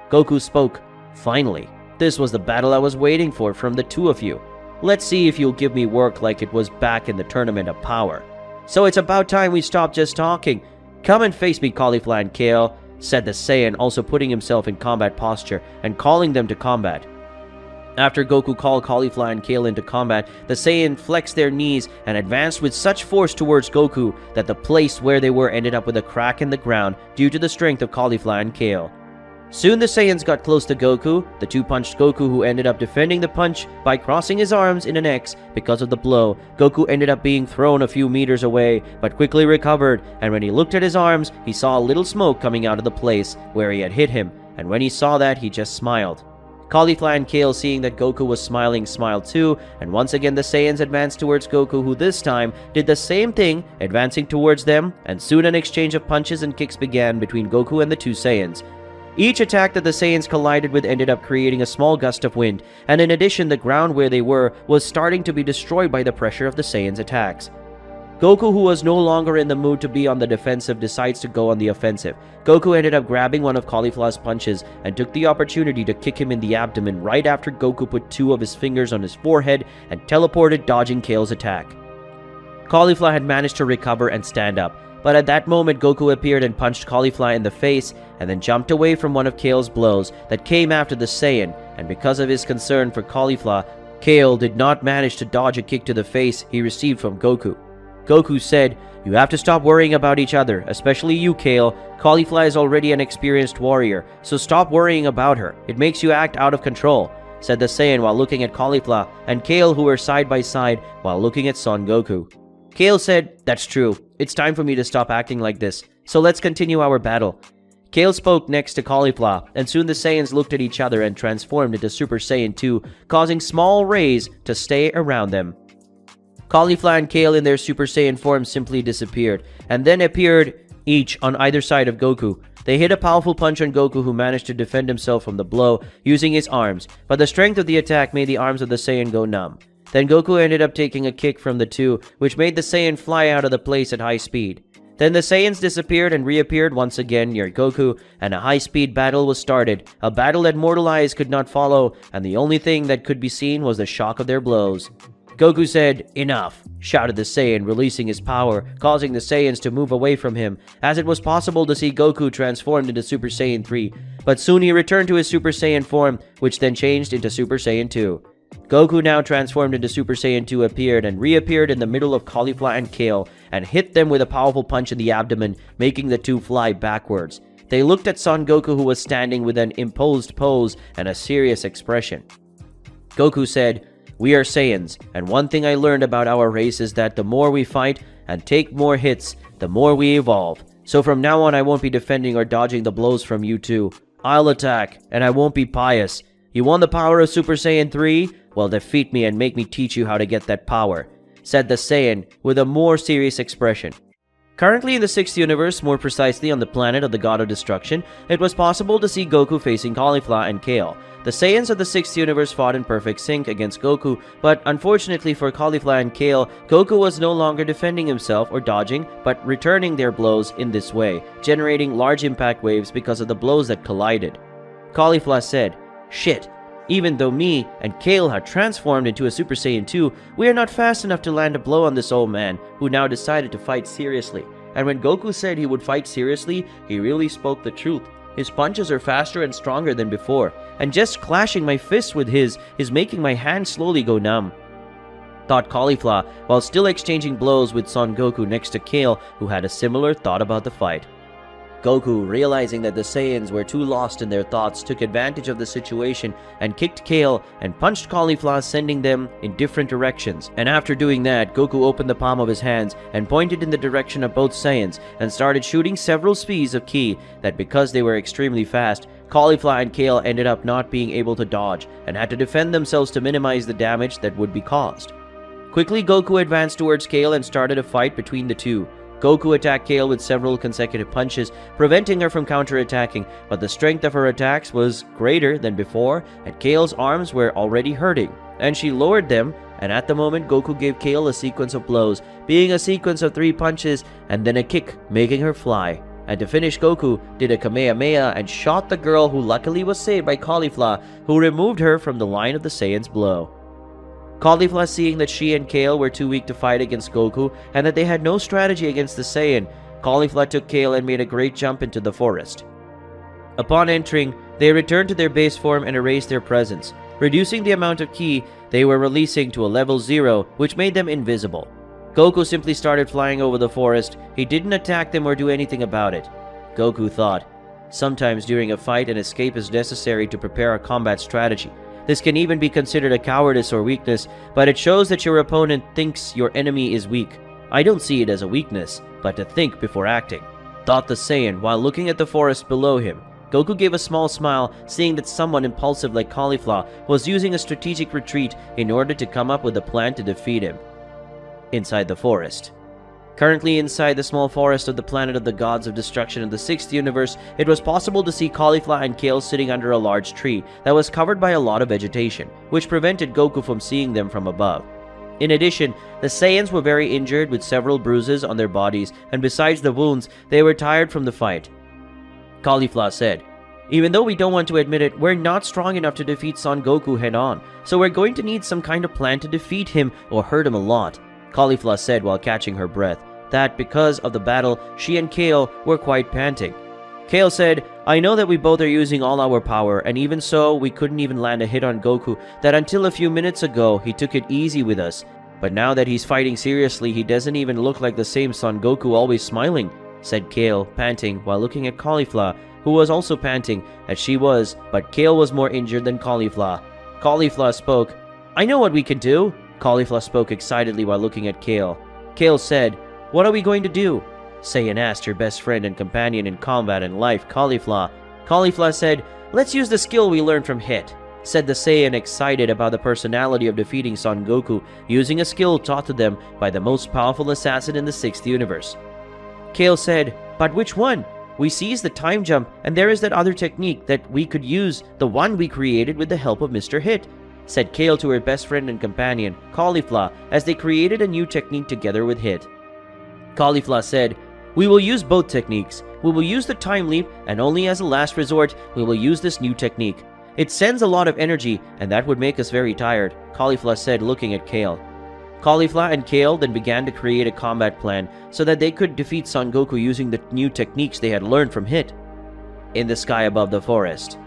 Goku spoke, "Finally, this was the battle I was waiting for from the two of you. Let's see if you'll give me work like it was back in the Tournament of Power. So it's about time we stop just talking. Come and face me, Caulifla and Kale," said the Saiyan, also putting himself in combat posture and calling them to combat. After Goku called Caulifla and Kale into combat, the Saiyan flexed their knees and advanced with such force towards Goku that the place where they were ended up with a crack in the ground due to the strength of Caulifla and Kale. Soon the Saiyans got close to Goku. The two punched Goku, who ended up defending the punch by crossing his arms in an X because of the blow. Goku ended up being thrown a few meters away, but quickly recovered, and when he looked at his arms, he saw a little smoke coming out of the place where he had hit him, and when he saw that, he just smiled. Caulifla and Kale, seeing that Goku was smiling, smiled too, and once again the Saiyans advanced towards Goku, who this time did the same thing, advancing towards them, and soon an exchange of punches and kicks began between Goku and the two Saiyans. Each attack that the Saiyans collided with ended up creating a small gust of wind, and in addition, the ground where they were was starting to be destroyed by the pressure of the Saiyans' attacks. Goku, who was no longer in the mood to be on the defensive, decides to go on the offensive. Goku ended up grabbing one of Caulifla's punches and took the opportunity to kick him in the abdomen right after Goku put two of his fingers on his forehead and teleported, dodging Kale's attack. Caulifla had managed to recover and stand up, but at that moment Goku appeared and punched Caulifla in the face and then jumped away from one of Kale's blows that came after the Saiyan, and because of his concern for Caulifla, Kale did not manage to dodge a kick to the face he received from Goku. Goku said, "You have to stop worrying about each other, especially you, Kale. Caulifla is already an experienced warrior, so stop worrying about her. It makes you act out of control," said the Saiyan while looking at Caulifla and Kale, who were side by side while looking at Son Goku. Kale said, "That's true. It's time for me to stop acting like this, so let's continue our battle." Kale spoke next to Caulifla, and soon the Saiyans looked at each other and transformed into Super Saiyan 2, causing small rays to stay around them. Caulifla and Kale in their Super Saiyan form simply disappeared, and then appeared each on either side of Goku. They hit a powerful punch on Goku, who managed to defend himself from the blow using his arms, but the strength of the attack made the arms of the Saiyan go numb. Then Goku ended up taking a kick from the two, which made the Saiyan fly out of the place at high speed. Then the Saiyans disappeared and reappeared once again near Goku, and a high-speed battle was started, a battle that mortal eyes could not follow, and the only thing that could be seen was the shock of their blows. Goku said, "Enough," shouted the Saiyan, releasing his power, causing the Saiyans to move away from him, as it was possible to see Goku transformed into Super Saiyan 3, but soon he returned to his Super Saiyan form, which then changed into Super Saiyan 2. Goku, now transformed into Super Saiyan 2, appeared and reappeared in the middle of Caulifla and Kale and hit them with a powerful punch in the abdomen, making the two fly backwards. They looked at Son Goku, who was standing with an imposed pose and a serious expression. Goku said, "We are Saiyans, and one thing I learned about our race is that the more we fight and take more hits, the more we evolve. So from now on, I won't be defending or dodging the blows from you two. I'll attack, and I won't be pious. You want the power of Super Saiyan 3? Well, defeat me and make me teach you how to get that power," said the Saiyan with a more serious expression. Currently in the 6th universe, more precisely on the planet of the God of Destruction, it was possible to see Goku facing Caulifla and Kale. The Saiyans of the 6th universe fought in perfect sync against Goku, but unfortunately for Caulifla and Kale, Goku was no longer defending himself or dodging, but returning their blows in this way, generating large impact waves because of the blows that collided. Caulifla said, "Shit. Even though me and Kale are transformed into a Super Saiyan 2, we are not fast enough to land a blow on this old man, who now decided to fight seriously." And when Goku said he would fight seriously, he really spoke the truth. His punches are faster and stronger than before, and just clashing my fists with his is making my hands slowly go numb, thought Caulifla, while still exchanging blows with Son Goku next to Kale, who had a similar thought about the fight. Goku, realizing that the Saiyans were too lost in their thoughts, took advantage of the situation and kicked Kale and punched Caulifla, sending them in different directions. And after doing that, Goku opened the palm of his hands and pointed in the direction of both Saiyans and started shooting several speeds of ki that, because they were extremely fast, Caulifla and Kale ended up not being able to dodge and had to defend themselves to minimize the damage that would be caused. Quickly, Goku advanced towards Kale and started a fight between the two. Goku attacked Kale with several consecutive punches, preventing her from counterattacking, but the strength of her attacks was greater than before, and Kale's arms were already hurting, and she lowered them, and at the moment Goku gave Kale a sequence of blows, being a sequence of 3 punches and then a kick, making her fly. And to finish, Goku did a Kamehameha and shot the girl, who luckily was saved by Caulifla, who removed her from the line of the Saiyans' blow. Caulifla, seeing that she and Kale were too weak to fight against Goku and that they had no strategy against the Saiyan, Caulifla took Kale and made a great jump into the forest. Upon entering, they returned to their base form and erased their presence, reducing the amount of ki they were releasing to a level 0, which made them invisible. Goku simply started flying over the forest. He didn't attack them or do anything about it. Goku thought, sometimes during a fight an escape is necessary to prepare a combat strategy. This can even be considered a cowardice or weakness, but it shows that your opponent thinks your enemy is weak. I don't see it as a weakness, but to think before acting, thought the Saiyan while looking at the forest below him. Goku gave a small smile, seeing that someone impulsive like Caulifla was using a strategic retreat in order to come up with a plan to defeat him. Inside the forest. Currently inside the small forest of the planet of the gods of destruction of the 6th universe, it was possible to see Caulifla and Kale sitting under a large tree that was covered by a lot of vegetation, which prevented Goku from seeing them from above. In addition, the Saiyans were very injured with several bruises on their bodies, and besides the wounds, they were tired from the fight. Caulifla said, even though we don't want to admit it, we're not strong enough to defeat Son Goku head-on, so we're going to need some kind of plan to defeat him or hurt him a lot. Caulifla said while catching her breath, that because of the battle, she and Kale were quite panting. Kale said, I know that we both are using all our power, and even so, we couldn't even land a hit on Goku, that until a few minutes ago, he took it easy with us. But now that he's fighting seriously, he doesn't even look like the same Son Goku always smiling, said Kale, panting while looking at Caulifla, who was also panting, as she was, but Kale was more injured than Caulifla. Caulifla spoke, I know what we can do. Caulifla spoke excitedly while looking at Kale. Kale said, what are we going to do? Saiyan asked her best friend and companion in combat and life, Caulifla. Caulifla said, let's use the skill we learned from Hit, said the Saiyan, excited about the personality of defeating Son Goku, using a skill taught to them by the most powerful assassin in the 6th universe. Kale said, but which one? We seized the time jump, and there is that other technique that we could use, the one we created with the help of Mr. Hit, said Kale to her best friend and companion, Caulifla, as they created a new technique together with Hit. Caulifla said, we will use both techniques. We will use the time leap, and only as a last resort, we will use this new technique. It sends a lot of energy, and that would make us very tired, Caulifla said, looking at Kale. Caulifla and Kale then began to create a combat plan so that they could defeat Son Goku using the new techniques they had learned from Hit. In the sky above the forest.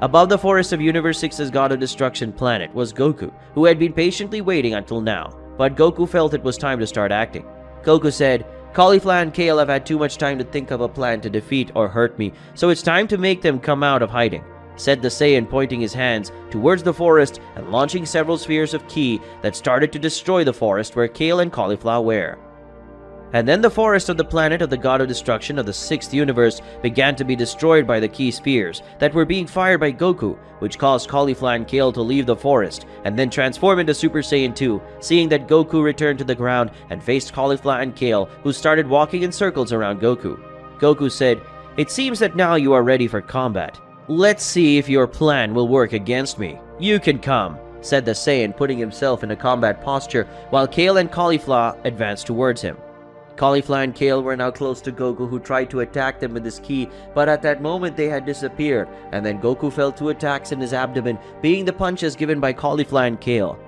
Above the forest of Universe 6's God of Destruction planet was Goku, who had been patiently waiting until now, but Goku felt it was time to start acting. Goku said, Caulifla and Kale have had too much time to think of a plan to defeat or hurt me, so it's time to make them come out of hiding, said the Saiyan, pointing his hands towards the forest and launching several spheres of ki that started to destroy the forest where Kale and Caulifla were. And then the forest of the planet of the God of Destruction of the 6th universe began to be destroyed by the ki spheres that were being fired by Goku, which caused Caulifla and Kale to leave the forest and then transform into Super Saiyan 2, seeing that Goku returned to the ground and faced Caulifla and Kale, who started walking in circles around Goku. Goku said, it seems that now you are ready for combat. Let's see if your plan will work against me. You can come, said the Saiyan, putting himself in a combat posture while Kale and Caulifla advanced towards him. Caulifla and Kale were now close to Goku, who tried to attack them with his ki, but at that moment they had disappeared, and then Goku felt 2 attacks in his abdomen, being the punches given by Caulifla and Kale.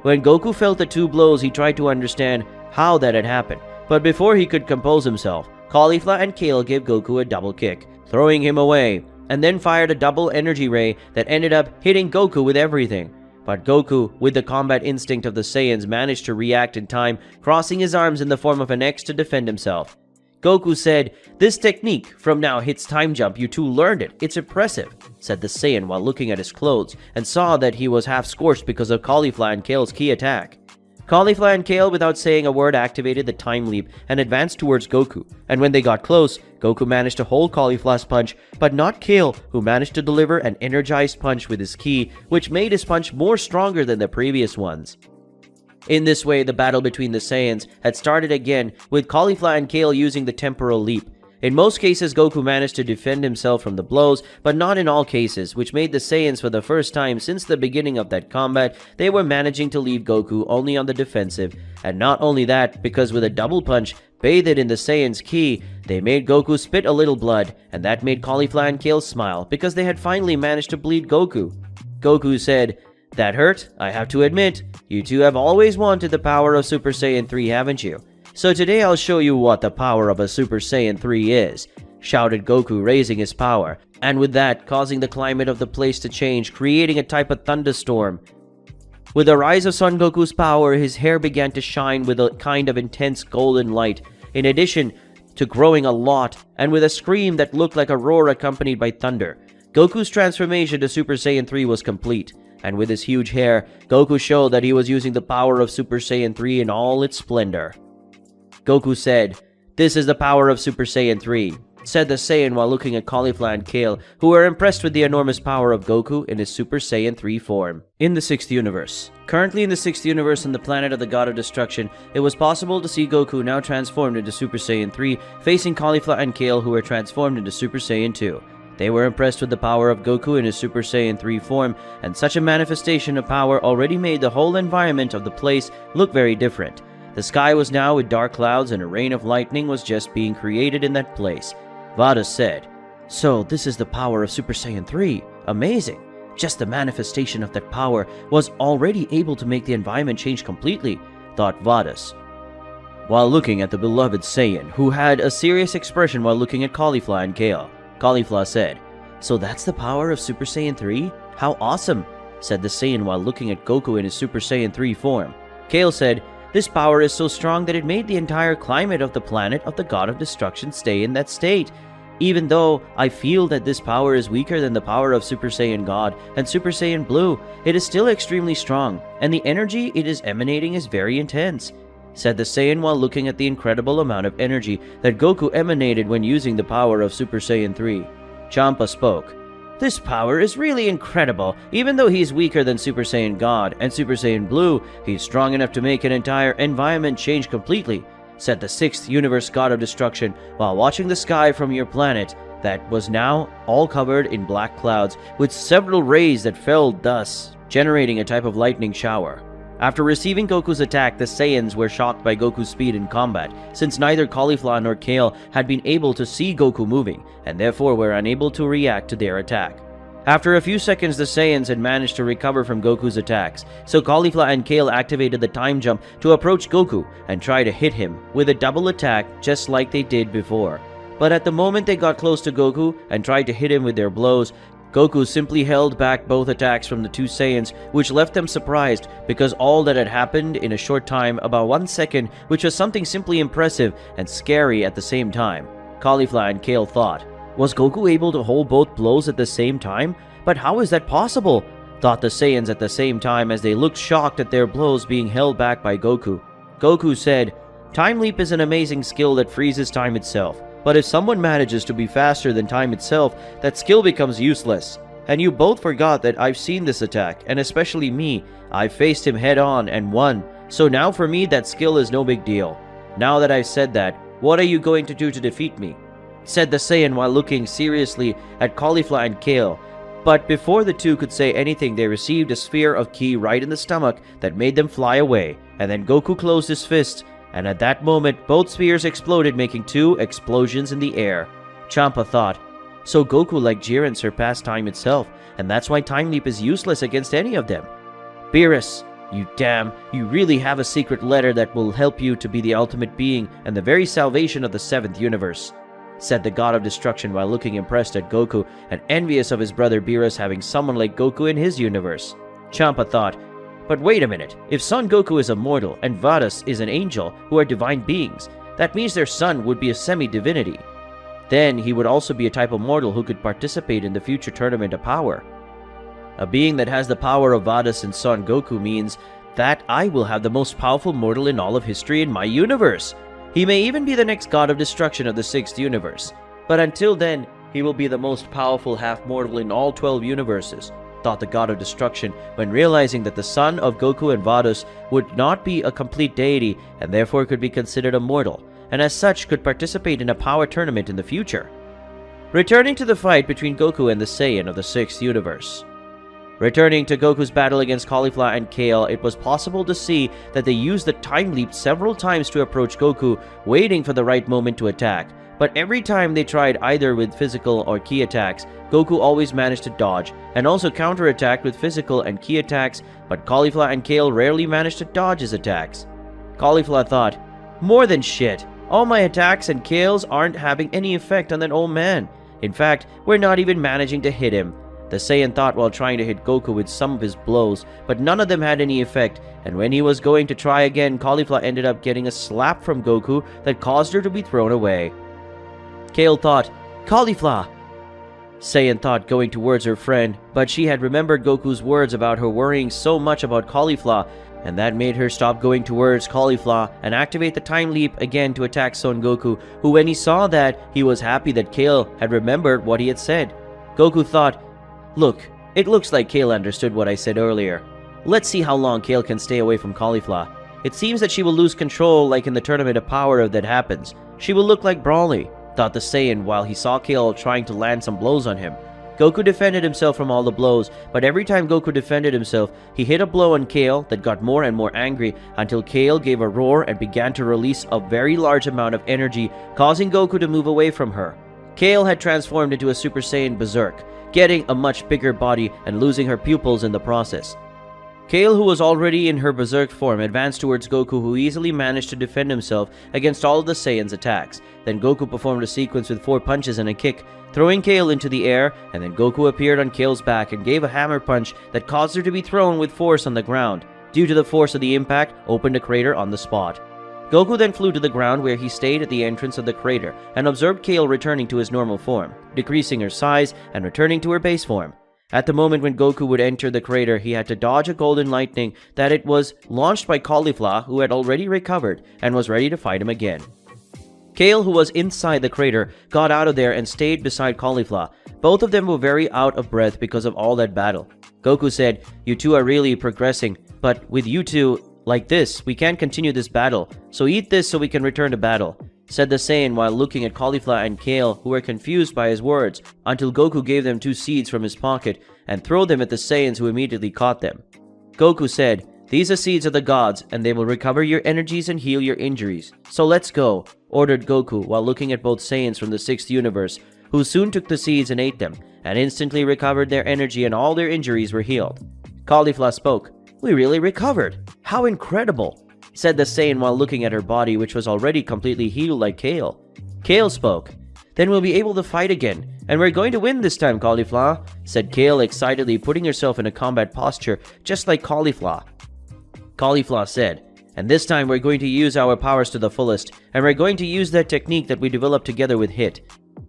When Goku felt the 2 blows, he tried to understand how that had happened, but before he could compose himself, Caulifla and Kale gave Goku a double kick, throwing him away, and then fired a double energy ray that ended up hitting Goku with everything. But Goku, with the combat instinct of the Saiyans, managed to react in time, crossing his arms in the form of an X to defend himself. Goku said, this technique from now hits time jump, you two learned it, it's impressive, said the Saiyan while looking at his clothes, and saw that he was half scorched because of Caulifla and Kale's ki attack. Caulifla and Kale, without saying a word, activated the time leap and advanced towards Goku, and when they got close, Goku managed to hold Caulifla's punch, but not Kale, who managed to deliver an energized punch with his ki, which made his punch more stronger than the previous ones. In this way, the battle between the Saiyans had started again, with Caulifla and Kale using the temporal leap. In most cases, Goku managed to defend himself from the blows, but not in all cases, which made the Saiyans, for the first time since the beginning of that combat, they were managing to leave Goku only on the defensive. And not only that, because with a double punch bathed in the Saiyans' ki, they made Goku spit a little blood, and that made Caulifla and Kale smile, because they had finally managed to bleed Goku. Goku said, "That hurt, I have to admit. You two have always wanted the power of Super Saiyan 3, haven't you? So today I'll show you what the power of a Super Saiyan 3 is," shouted Goku, raising his power, and with that, causing the climate of the place to change, creating a type of thunderstorm. With the rise of Son Goku's power, his hair began to shine with a kind of intense golden light, in addition to growing a lot, and with a scream that looked like a roar accompanied by thunder. Goku's transformation to Super Saiyan 3 was complete, and with his huge hair, Goku showed that he was using the power of Super Saiyan 3 in all its splendor. Goku said, "This is the power of Super Saiyan 3, said the Saiyan while looking at Caulifla and Kale, who were impressed with the enormous power of Goku in his Super Saiyan 3 form. In the 6th universe. Currently in the 6th universe on the planet of the God of Destruction, it was possible to see Goku now transformed into Super Saiyan 3, facing Caulifla and Kale, who were transformed into Super Saiyan 2. They were impressed with the power of Goku in his Super Saiyan 3 form, and such a manifestation of power already made the whole environment of the place look very different. The sky was now with dark clouds, and a rain of lightning was just being created in that place. Vados said, "So this is the power of Super Saiyan 3. Amazing. Just the manifestation of that power was already able to make the environment change completely," thought Vados, while looking at the beloved Saiyan, who had a serious expression while looking at Caulifla and Kale. Caulifla said, "So that's the power of Super Saiyan 3? How awesome," said the Saiyan while looking at Goku in his Super Saiyan 3 form. Kale said, "This power is so strong that it made the entire climate of the planet of the God of Destruction stay in that state. Even though I feel that this power is weaker than the power of Super Saiyan God and Super Saiyan Blue, it is still extremely strong, and the energy it is emanating is very intense," said the Saiyan while looking at the incredible amount of energy that Goku emanated when using the power of Super Saiyan 3. Champa spoke. "This power is really incredible. Even though he's weaker than Super Saiyan God and Super Saiyan Blue, he's strong enough to make an entire environment change completely," said the 6th universe God of Destruction while watching the sky from your planet that was now all covered in black clouds with several rays that fell thus, generating a type of lightning shower. After receiving Goku's attack, the Saiyans were shocked by Goku's speed in combat, since neither Caulifla nor Kale had been able to see Goku moving, and therefore were unable to react to their attack. After a few seconds, the Saiyans had managed to recover from Goku's attacks, so Caulifla and Kale activated the time jump to approach Goku and try to hit him with a double attack just like they did before. But at the moment they got close to Goku and tried to hit him with their blows, Goku simply held back both attacks from the two Saiyans, which left them surprised because all that had happened in a short time, about 1 second, which was something simply impressive and scary at the same time. Caulifla and Kale thought, "Was Goku able to hold both blows at the same time? But how is that possible?" thought the Saiyans at the same time as they looked shocked at their blows being held back by Goku. Goku said, "Time Leap is an amazing skill that freezes time itself. But if someone manages to be faster than time itself, that skill becomes useless. And you both forgot that I've seen this attack, and especially me. I faced him head on and won. So now for me that skill is no big deal. Now that I've said that, what are you going to do to defeat me?" said the Saiyan while looking seriously at Caulifla and Kale. But before the two could say anything, they received a sphere of ki right in the stomach that made them fly away, and then Goku closed his fist, and at that moment both spheres exploded, making 2 explosions in the air. Champa thought, "So Goku, like Jiren, surpassed time itself, and that's why Time Leap is useless against any of them." "Beerus, you really have a secret letter that will help you to be the ultimate being and the very salvation of the 7th universe," said the God of Destruction while looking impressed at Goku and envious of his brother Beerus having someone like Goku in his universe. Champa thought, "But wait a minute, if Son Goku is a mortal and Vados is an angel who are divine beings, that means their son would be a semi-divinity. Then he would also be a type of mortal who could participate in the future tournament of power. A being that has the power of Vados and Son Goku means that I will have the most powerful mortal in all of history in my universe. He may even be the next God of Destruction of the 6th universe, but until then, he will be the most powerful half-mortal in all 12 universes. thought the god of destruction when realizing that the son of Goku and Vados would not be a complete deity and therefore could be considered a mortal, and as such could participate in a power tournament in the future. Returning to the fight between Goku and the Saiyan of the 6th universe. Returning to Goku's battle against Caulifla and Kale, it was possible to see that they used the time leap several times to approach Goku, waiting for the right moment to attack. But every time they tried either with physical or ki attacks, Goku always managed to dodge, and also counterattacked with physical and ki attacks, but Caulifla and Kale rarely managed to dodge his attacks. Caulifla thought, "More than shit, all my attacks and Kale's aren't having any effect on that old man. In fact, we're not even managing to hit him." The Saiyan thought while trying to hit Goku with some of his blows, but none of them had any effect, and when he was going to try again, Caulifla ended up getting a slap from Goku that caused her to be thrown away. Kale thought, "Caulifla!" Saiyan thought going towards her friend, but she had remembered Goku's words about her worrying so much about Caulifla, and that made her stop going towards Caulifla and activate the time leap again to attack Son Goku, who when he saw that, he was happy that Kale had remembered what he had said. Goku thought, "Look, it looks like Kale understood what I said earlier. Let's see how long Kale can stay away from Caulifla. It seems that she will lose control like in the Tournament of Power if that happens. She will look like Brawly," thought the Saiyan while he saw Kale trying to land some blows on him. Goku defended himself from all the blows, but every time Goku defended himself, he hit a blow on Kale that got more and more angry until Kale gave a roar and began to release a very large amount of energy, causing Goku to move away from her. Kale had transformed into a Super Saiyan Berserk, getting a much bigger body and losing her pupils in the process. Kale, who was already in her Berserk form, advanced towards Goku, who easily managed to defend himself against all of the Saiyans' attacks. Then Goku performed a sequence with 4 punches and a kick, throwing Kale into the air, and then Goku appeared on Kale's back and gave a hammer punch that caused her to be thrown with force on the ground. Due to the force of the impact, opened a crater on the spot. Goku then flew to the ground where he stayed at the entrance of the crater and observed Kale returning to his normal form, decreasing her size and returning to her base form. At the moment when Goku would enter the crater, he had to dodge a golden lightning that it was launched by Caulifla, who had already recovered and was ready to fight him again. Kale, who was inside the crater, got out of there and stayed beside Caulifla. Both of them were very out of breath because of all that battle. Goku said, "You two are really progressing, but with you two like this, we can't continue this battle, so eat this so we can return to battle," said the Saiyan while looking at Caulifla and Kale, who were confused by his words, until Goku gave them 2 seeds from his pocket and threw them at the Saiyans, who immediately caught them. Goku said, "These are seeds of the gods, and they will recover your energies and heal your injuries. So let's go," ordered Goku while looking at both Saiyans from the 6th universe, who soon took the seeds and ate them, and instantly recovered their energy and all their injuries were healed. Caulifla spoke, "We really recovered. How incredible," said the Saiyan while looking at her body, which was already completely healed like Kale. Kale spoke, "Then we'll be able to fight again, and we're going to win this time, Caulifla," said Kale excitedly, putting herself in a combat posture just like Caulifla. Caulifla said, "And this time we're going to use our powers to the fullest, and we're going to use that technique that we developed together with Hit."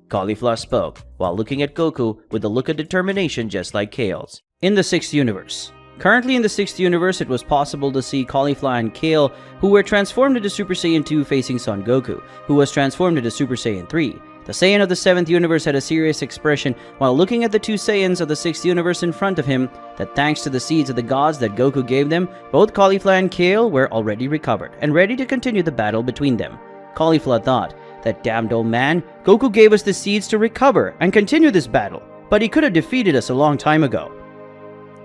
Caulifla spoke, while looking at Goku with a look of determination just like Kale's. In the 6th universe. Currently in the 6th universe, it was possible to see Caulifla and Kale, who were transformed into Super Saiyan 2 facing Son Goku, who was transformed into Super Saiyan 3. The Saiyan of the 7th universe had a serious expression while looking at the 2 Saiyans of the 6th universe in front of him, that thanks to the seeds of the gods that Goku gave them, both Caulifla and Kale were already recovered and ready to continue the battle between them. Caulifla thought, "That damned old man, Goku gave us the seeds to recover and continue this battle, but he could have defeated us a long time ago.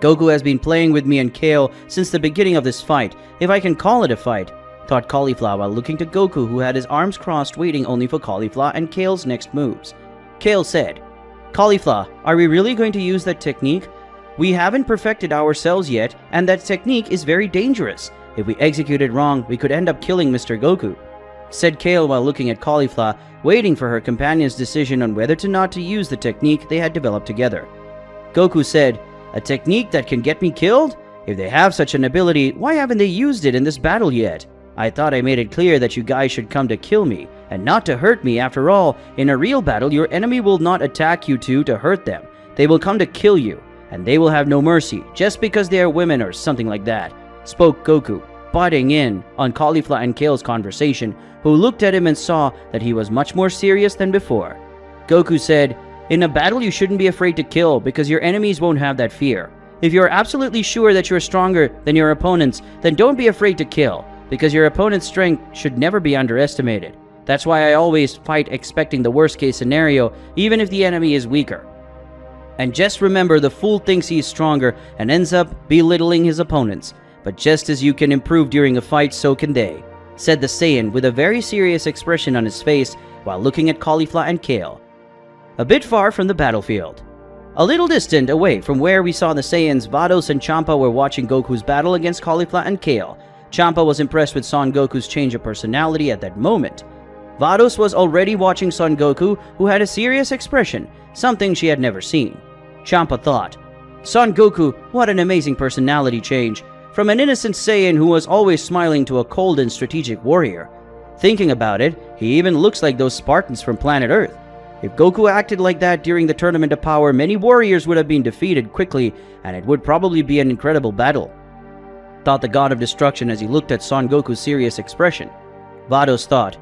Goku has been playing with me and Kale since the beginning of this fight, if I can call it a fight," thought Caulifla while looking to Goku, who had his arms crossed waiting only for Caulifla and Kale's next moves. Kale said, "Caulifla, are we really going to use that technique? We haven't perfected ourselves yet, and that technique is very dangerous. If we execute it wrong, we could end up killing Mr. Goku," said Kale while looking at Caulifla, waiting for her companion's decision on whether to not to use the technique they had developed together. Goku said, "A technique that can get me killed? If they have such an ability, why haven't they used it in this battle yet? I thought I made it clear that you guys should come to kill me, and not to hurt me. After all, in a real battle, your enemy will not attack you two to hurt them. They will come to kill you, and they will have no mercy, just because they are women or something like that," spoke Goku, butting in on Caulifla and Kale's conversation, who looked at him and saw that he was much more serious than before. Goku said, "In a battle, you shouldn't be afraid to kill, because your enemies won't have that fear. If you're absolutely sure that you're stronger than your opponents, then don't be afraid to kill, because your opponent's strength should never be underestimated. That's why I always fight expecting the worst case scenario, even if the enemy is weaker. And just remember, the fool thinks he is stronger and ends up belittling his opponents. But just as you can improve during a fight, so can they, said the Saiyan with a very serious expression on his face while looking at Caulifla and Kale. A bit far from the battlefield, a little distant away from where we saw the Saiyans, Vados and Champa were watching Goku's battle against Caulifla and Kale. Champa was impressed with Son Goku's change of personality at that moment. Vados was already watching Son Goku, who had a serious expression, something she had never seen. Champa thought, Son Goku, what an amazing personality change, from an innocent Saiyan who was always smiling to a cold and strategic warrior. Thinking about it, he even looks like those Spartans from planet Earth. If Goku acted like that during the Tournament of Power, many warriors would have been defeated quickly, and it would probably be an incredible battle, thought the God of Destruction as he looked at Son Goku's serious expression. Vados thought,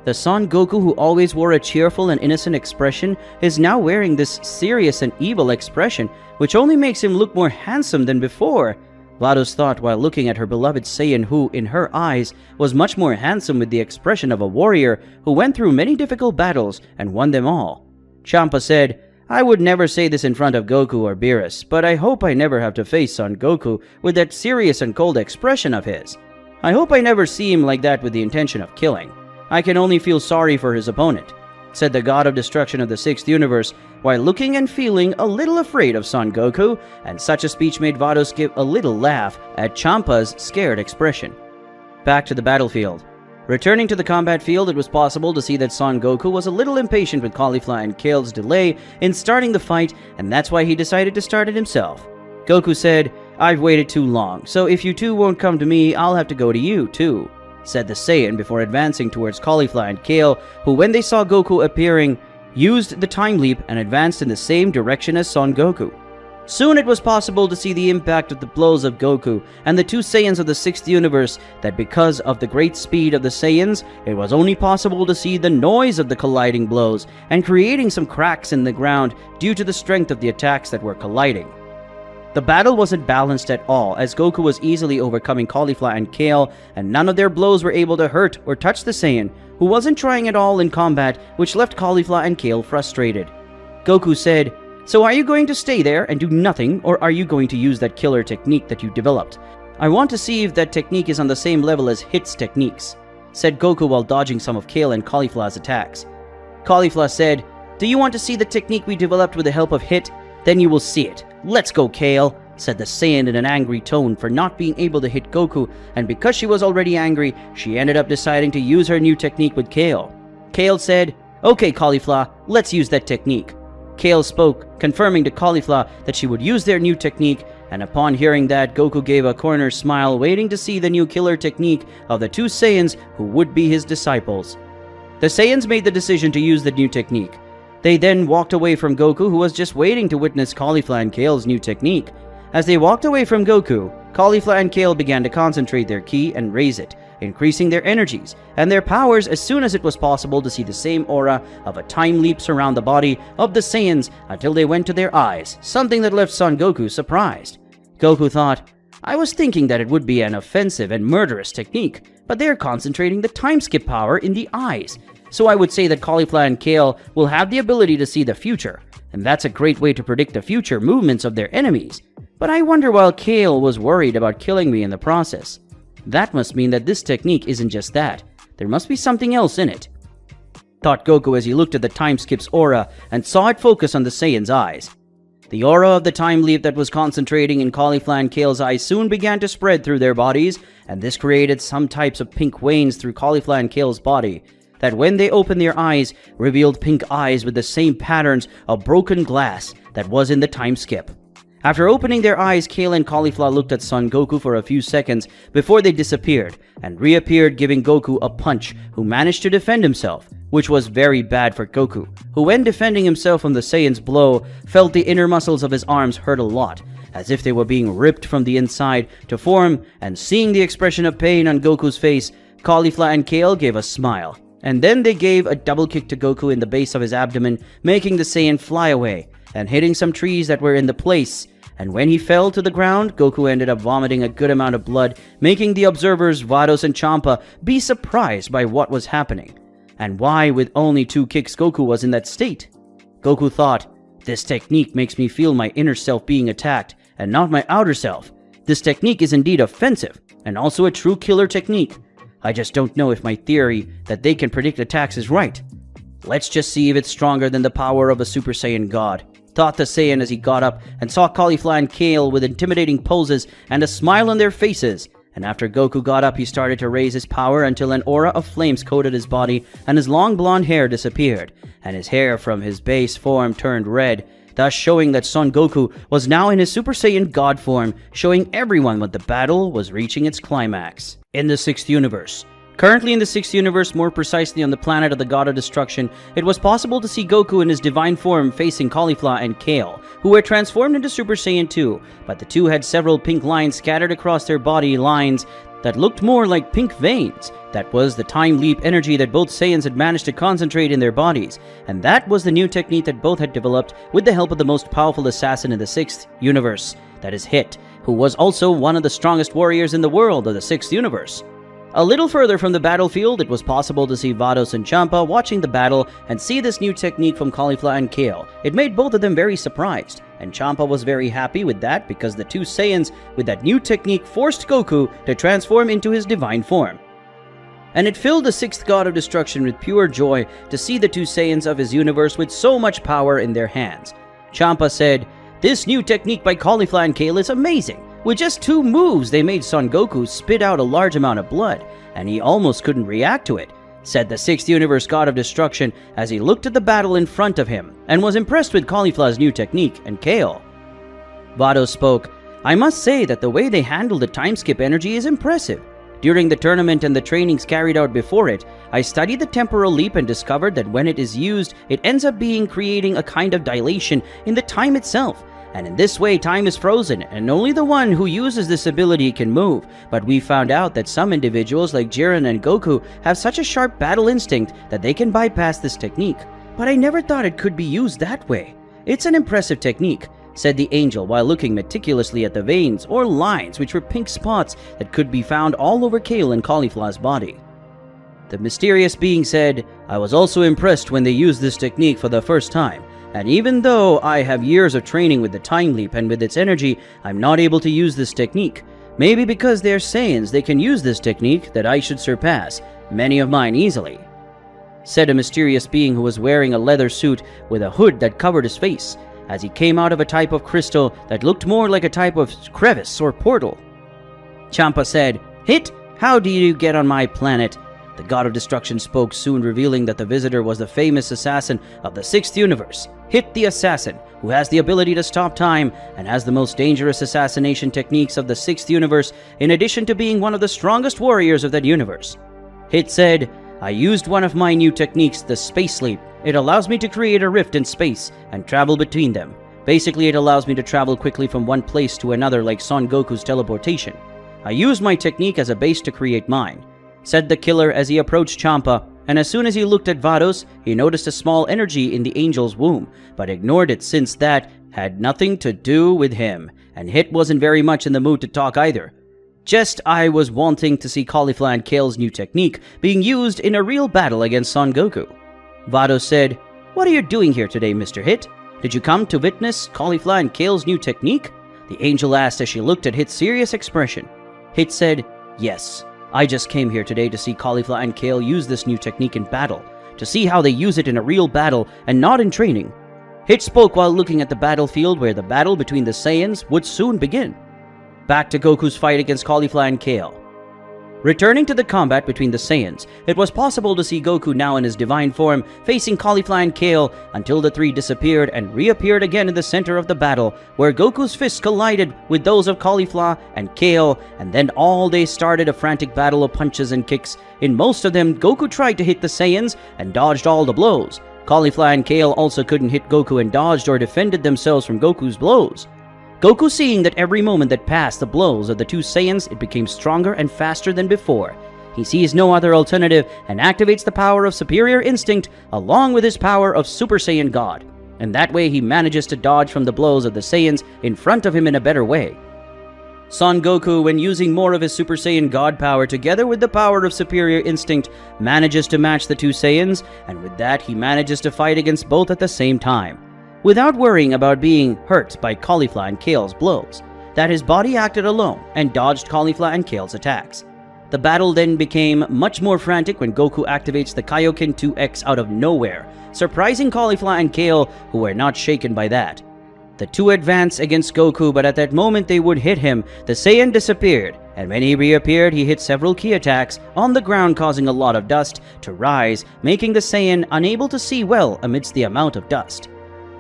the Son Goku who always wore a cheerful and innocent expression is now wearing this serious and evil expression, which only makes him look more handsome than before. Vados thought while looking at her beloved Saiyan who, in her eyes, was much more handsome with the expression of a warrior who went through many difficult battles and won them all. Champa said, I would never say this in front of Goku or Beerus, but I hope I never have to face Son Goku with that serious and cold expression of his. I hope I never see him like that with the intention of killing. I can only feel sorry for his opponent, said the God of Destruction of the 6th Universe, while looking and feeling a little afraid of Son Goku, and such a speech made Vados give a little laugh at Champa's scared expression. Back to the battlefield. Returning to the combat field, it was possible to see that Son Goku was a little impatient with Caulifla and Kale's delay in starting the fight, and that's why he decided to start it himself. Goku said, I've waited too long, so if you two won't come to me, I'll have to go to you too, said the Saiyan before advancing towards Caulifla and Kale, who when they saw Goku appearing, used the time leap and advanced in the same direction as Son Goku. Soon it was possible to see the impact of the blows of Goku and the two Saiyans of the 6th Universe, that because of the great speed of the Saiyans, it was only possible to see the noise of the colliding blows and creating some cracks in the ground due to the strength of the attacks that were colliding. The battle wasn't balanced at all, as Goku was easily overcoming Caulifla and Kale, and none of their blows were able to hurt or touch the Saiyan, who wasn't trying at all in combat, which left Caulifla and Kale frustrated. Goku said, So are you going to stay there and do nothing, or are you going to use that killer technique that you developed? I want to see if that technique is on the same level as Hit's techniques, said Goku while dodging some of Kale and Caulifla's attacks. Caulifla said, Do you want to see the technique we developed with the help of Hit? Then you will see it. Let's go, Kale, said the Saiyan in an angry tone for not being able to hit Goku, and because she was already angry, she ended up deciding to use her new technique with Kale. Kale said, Okay, Caulifla, let's use that technique. Kale spoke, confirming to Caulifla that she would use their new technique, and upon hearing that, Goku gave a corner smile, waiting to see the new killer technique of the two Saiyans who would be his disciples. The Saiyans made the decision to use the new technique. They then walked away from Goku, who was just waiting to witness Caulifla and Kale's new technique. As they walked away from Goku, Caulifla and Kale began to concentrate their ki and raise it, increasing their energies and their powers as soon as it was possible to see the same aura of a time leap surround the body of the Saiyans until they went to their eyes, something that left Son Goku surprised. Goku thought, I was thinking that it would be an offensive and murderous technique, but they are concentrating the time skip power in the eyes. So I would say that Caulifla and Kale will have the ability to see the future, and that's a great way to predict the future movements of their enemies. But I wonder why Kale was worried about killing me in the process. That must mean that this technique isn't just that. There must be something else in it, thought Goku as he looked at the time skip's aura and saw it focus on the Saiyan's eyes. The aura of the time leap that was concentrating in Caulifla and Kale's eyes soon began to spread through their bodies, and this created some types of pink veins through Caulifla and Kale's body, that when they opened their eyes, revealed pink eyes with the same patterns of broken glass that was in the time skip. After opening their eyes, Kale and Caulifla looked at Son Goku for a few seconds before they disappeared, and reappeared giving Goku a punch, who managed to defend himself, which was very bad for Goku, who when defending himself from the Saiyan's blow, felt the inner muscles of his arms hurt a lot, as if they were being ripped from the inside to form, and seeing the expression of pain on Goku's face, Caulifla and Kale gave a smile. And then they gave a double kick to Goku in the base of his abdomen, making the Saiyan fly away, and hitting some trees that were in the place, and when he fell to the ground, Goku ended up vomiting a good amount of blood, making the observers, Vados and Champa, be surprised by what was happening, and why with only 2 kicks Goku was in that state. Goku thought, "This technique makes me feel my inner self being attacked, and not my outer self. This technique is indeed offensive, and also a true killer technique. I just don't know if my theory that they can predict attacks is right. Let's just see if it's stronger than the power of a Super Saiyan God," thought the Saiyan as he got up and saw Caulifla and Kale with intimidating poses and a smile on their faces. And after Goku got up, he started to raise his power until an aura of flames coated his body and his long blonde hair disappeared, and his hair from his base form turned red, thus showing that Son Goku was now in his Super Saiyan God form, showing everyone what the battle was reaching its climax. In the 6th universe. Currently in the 6th universe, more precisely on the planet of the God of Destruction, it was possible to see Goku in his divine form facing Caulifla and Kale, who were transformed into Super Saiyan 2, but the two had several pink lines scattered across their body, lines that looked more like pink veins. That was the time leap energy that both Saiyans had managed to concentrate in their bodies, and that was the new technique that both had developed with the help of the most powerful assassin in the 6th universe, that is Hit, who was also one of the strongest warriors in the world of the 6th universe. A little further from the battlefield, it was possible to see Vados and Champa watching the battle and see this new technique from Caulifla and Kale. It made both of them very surprised, and Champa was very happy with that because the 2 Saiyans with that new technique forced Goku to transform into his divine form. And it filled the 6th God of Destruction with pure joy to see the 2 Saiyans of his universe with so much power in their hands. Champa said, "This new technique by Caulifla and Kale is amazing. With just 2 moves, they made Son Goku spit out a large amount of blood, and he almost couldn't react to it," said the 6th Universe God of Destruction as he looked at the battle in front of him, and was impressed with Caulifla's new technique and Kale. Vados spoke, "I must say that the way they handle the time skip energy is impressive. During the tournament and the trainings carried out before it, I studied the temporal leap and discovered that when it is used, it ends up creating a kind of dilation in the time itself. And in this way, time is frozen, and only the one who uses this ability can move. But we found out that some individuals like Jiren and Goku have such a sharp battle instinct that they can bypass this technique. But I never thought it could be used that way. It's an impressive technique," said the angel while looking meticulously at the veins or lines which were pink spots that could be found all over Kale and Caulifla's body. The mysterious being said, "I was also impressed when they used this technique for the first time. And even though I have years of training with the time leap and with its energy, I'm not able to use this technique. Maybe because they're Saiyans, they can use this technique that I should surpass many of mine easily," said a mysterious being who was wearing a leather suit with a hood that covered his face, as he came out of a type of crystal that looked more like a type of crevice or portal. Champa said, "Hit, how do you get on my planet?" The God of Destruction spoke, soon revealing that the visitor was the famous assassin of the 6th universe, Hit the Assassin, who has the ability to stop time and has the most dangerous assassination techniques of the 6th universe, in addition to being one of the strongest warriors of that universe. Hit said, "I used one of my new techniques, the Space Leap. It allows me to create a rift in space and travel between them. Basically, it allows me to travel quickly from one place to another like Son Goku's teleportation. I used my technique as a base to create mine," said the killer as he approached Champa, and as soon as he looked at Vados, he noticed a small energy in the angel's womb, but ignored it since that had nothing to do with him, and Hit wasn't very much in the mood to talk either. "Just I was wanting to see Caulifla and Kale's new technique being used in a real battle against Son Goku." Vados said, "What are you doing here today, Mr. Hit? Did you come to witness Caulifla and Kale's new technique?" the angel asked as she looked at Hit's serious expression. Hit said, "Yes. I just came here today to see Caulifla and Kale use this new technique in battle, to see how they use it in a real battle and not in training." Hit spoke while looking at the battlefield where the battle between the Saiyans would soon begin. Back to Goku's fight against Caulifla and Kale. Returning to the combat between the Saiyans, it was possible to see Goku now in his divine form facing Caulifla and Kale until the 3 disappeared and reappeared again in the center of the battle, where Goku's fists collided with those of Caulifla and Kale, and then all they started a frantic battle of punches and kicks. In most of them, Goku tried to hit the Saiyans and dodged all the blows. Caulifla and Kale also couldn't hit Goku and dodged or defended themselves from Goku's blows. Goku, seeing that every moment that passed the blows of the 2 Saiyans, it became stronger and faster than before. He sees no other alternative and activates the power of superior instinct along with his power of Super Saiyan God. and that way he manages to dodge from the blows of the Saiyans in front of him in a better way. Son Goku, when using more of his Super Saiyan God power together with the power of Superior Instinct, manages to match the two Saiyans, and with that he manages to fight against both at the same time, without worrying about being hurt by Caulifla and Kale's blows, that his body acted alone and dodged Caulifla and Kale's attacks. The battle then became much more frantic when Goku activates the Kaioken 2X out of nowhere, surprising Caulifla and Kale, who were not shaken by that. The two advanced against Goku, but at that moment they would hit him, the Saiyan disappeared, and when he reappeared he hit several key attacks on the ground, causing a lot of dust to rise, making the Saiyan unable to see well amidst the amount of dust.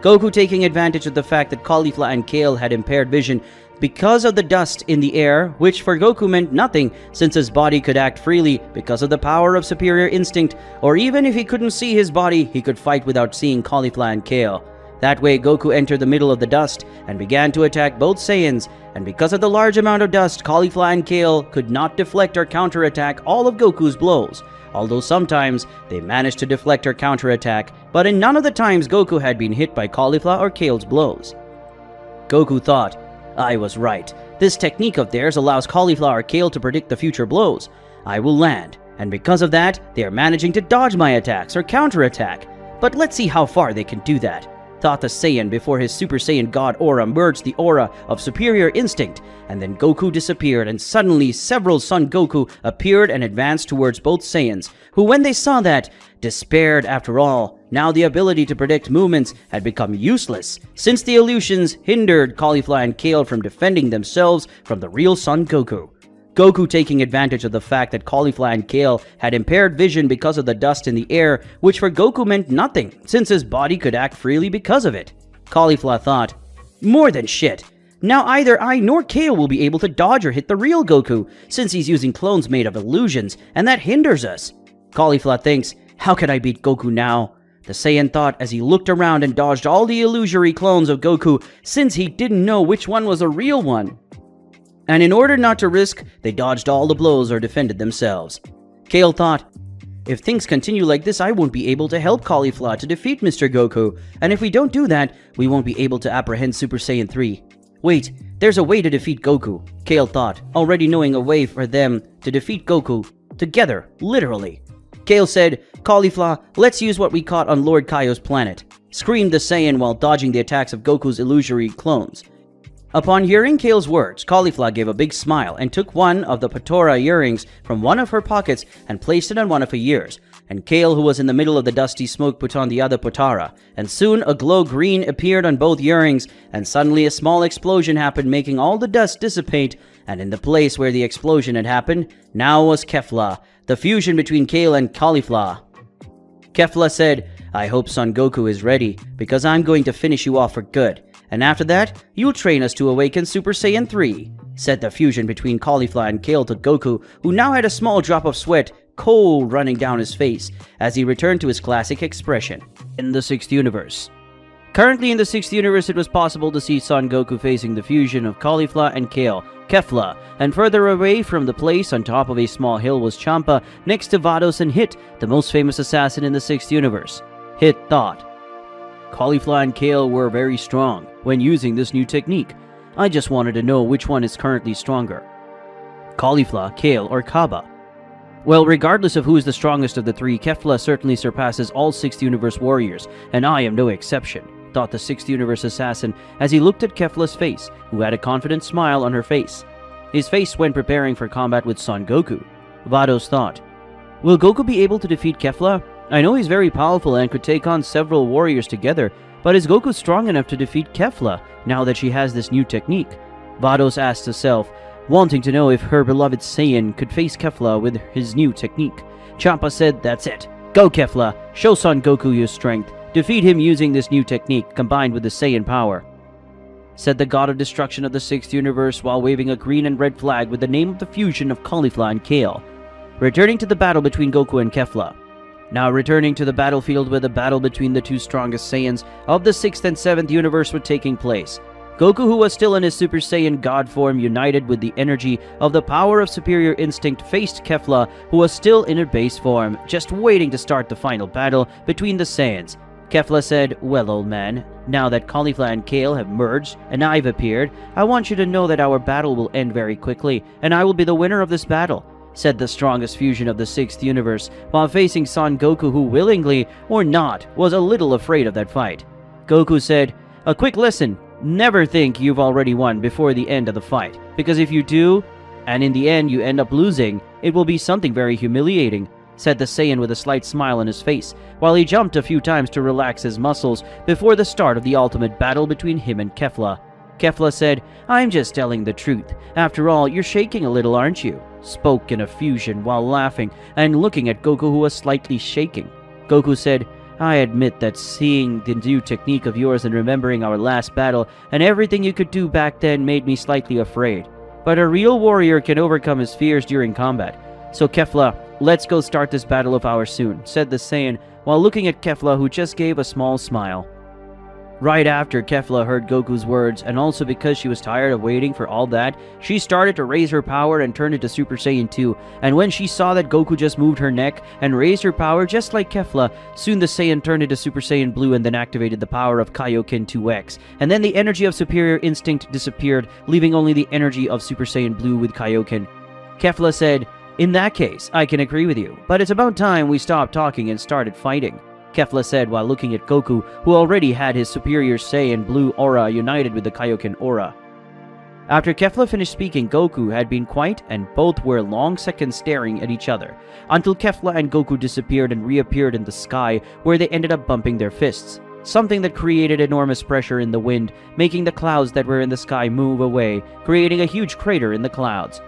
Goku, taking advantage of the fact that Caulifla and Kale had impaired vision because of the dust in the air, which for Goku meant nothing since his body could act freely because of the power of Superior Instinct, or even if he couldn't see his body, he could fight without seeing Caulifla and Kale. That way, Goku entered the middle of the dust and began to attack both Saiyans, and because of the large amount of dust, Caulifla and Kale could not deflect or counterattack all of Goku's blows, although sometimes they managed to deflect or counterattack, but in none of the times Goku had been hit by Caulifla or Kale's blows. Goku thought, I was right. This technique of theirs allows Caulifla or Kale to predict the future blows. I will land, and because of that, they are managing to dodge my attacks or counterattack. But let's see how far they can do that, thought the Saiyan before his Super Saiyan God aura merged the aura of Superior Instinct, and then Goku disappeared, and suddenly several Son Goku appeared and advanced towards both Saiyans, who when they saw that, despaired. After all, now the ability to predict movements had become useless, since the illusions hindered Caulifla and Kale from defending themselves from the real Son Goku. Goku, taking advantage of the fact that Caulifla and Kale had impaired vision because of the dust in the air, which for Goku meant nothing, since his body could act freely because of it. Caulifla thought, more than shit. Now either I nor Kale will be able to dodge or hit the real Goku, since he's using clones made of illusions, and that hinders us. Caulifla thinks, how can I beat Goku now? The Saiyan thought as he looked around and dodged all the illusory clones of Goku, since he didn't know which one was a real one. And in order not to risk, they dodged all the blows or defended themselves. Kale thought, if things continue like this, I won't be able to help Caulifla to defeat Mr. Goku, and if we don't do that, we won't be able to apprehend Super Saiyan 3. Wait, there's a way to defeat Goku, Kale thought, already knowing a way for them to defeat Goku, together, literally. Kale said, Caulifla, let's use what we caught on Lord Kaio's planet, screamed the Saiyan while dodging the attacks of Goku's illusory clones. Upon hearing Kale's words, Caulifla gave a big smile and took one of the Patora earrings from one of her pockets and placed it on one of her ears, and Kale, who was in the middle of the dusty smoke, put on the other Potara, and soon a glow green appeared on both earrings, and suddenly a small explosion happened, making all the dust dissipate, and in the place where the explosion had happened, now was Kefla, the fusion between Kale and Caulifla. Kefla said, I hope Son Goku is ready, because I'm going to finish you off for good. And after that, you'll train us to awaken Super Saiyan 3, said the fusion between Caulifla and Kale to Goku, who now had a small drop of sweat, cold, running down his face, as he returned to his classic expression. In the 6th universe. Currently in the 6th universe, it was possible to see Son Goku facing the fusion of Caulifla and Kale, Kefla, and further away from the place on top of a small hill was Champa, next to Vados and Hit, the most famous assassin in the 6th universe. Hit thought, Caulifla and Kale were very strong when using this new technique. I just wanted to know which one is currently stronger. Caulifla, Kale, or Kaba? Well, regardless of who is the strongest of the three, Kefla certainly surpasses all 6th universe warriors, and I am no exception, thought the 6th universe assassin as he looked at Kefla's face, who had a confident smile on her face. His face when preparing for combat with Son Goku. Vados thought, will Goku be able to defeat Kefla? I know he's very powerful and could take on several warriors together, but is Goku strong enough to defeat Kefla now that she has this new technique? Vados asked herself, wanting to know if her beloved Saiyan could face Kefla with his new technique. Champa said, that's it. Go Kefla, show Son Goku your strength. Defeat him using this new technique combined with the Saiyan power, said the god of destruction of the 6th universe while waving a green and red flag with the name of the fusion of Caulifla and Kale. Returning to the battle between Goku and Kefla. Now returning to the battlefield where the battle between the two strongest Saiyans of the 6th and 7th universe were taking place. Goku, who was still in his Super Saiyan God form, united with the energy of the power of Superior Instinct, faced Kefla, who was still in her base form, just waiting to start the final battle between the Saiyans. Kefla said, "Well, old man, now that Caulifla and Kale have merged and I've appeared, I want you to know that our battle will end very quickly, and I will be the winner of this battle," said the strongest fusion of the 6th universe, while facing Son Goku, who willingly or not was a little afraid of that fight. Goku said, "A quick listen, never think you've already won before the end of the fight, because if you do, and in the end you end up losing, it will be something very humiliating," said the Saiyan with a slight smile on his face, while he jumped a few times to relax his muscles before the start of the ultimate battle between him and Kefla. Kefla said, "I'm just telling the truth. After all, you're shaking a little, aren't you?" spoke in a fusion while laughing and looking at Goku, who was slightly shaking. Goku said, "I admit that seeing the new technique of yours and remembering our last battle and everything you could do back then made me slightly afraid. But a real warrior can overcome his fears during combat. So Kefla, let's go start this battle of ours soon," said the Saiyan while looking at Kefla, who just gave a small smile. Right after Kefla heard Goku's words, and also because she was tired of waiting for all that, she started to raise her power and turned into Super Saiyan 2, and when she saw that Goku just moved her neck and raised her power just like Kefla, soon the Saiyan turned into Super Saiyan Blue and then activated the power of Kaioken 2X, and then the energy of Superior Instinct disappeared, leaving only the energy of Super Saiyan Blue with Kaioken. Kefla said, "In that case, I can agree with you, but it's about time we stopped talking and started fighting," Kefla said while looking at Goku, who already had his Superior Saiyan Blue aura united with the Kaioken aura. After Kefla finished speaking, Goku had been quiet and both were long seconds staring at each other, until Kefla and Goku disappeared and reappeared in the sky, where they ended up bumping their fists, something that created enormous pressure in the wind, making the clouds that were in the sky move away, creating a huge crater in the clouds.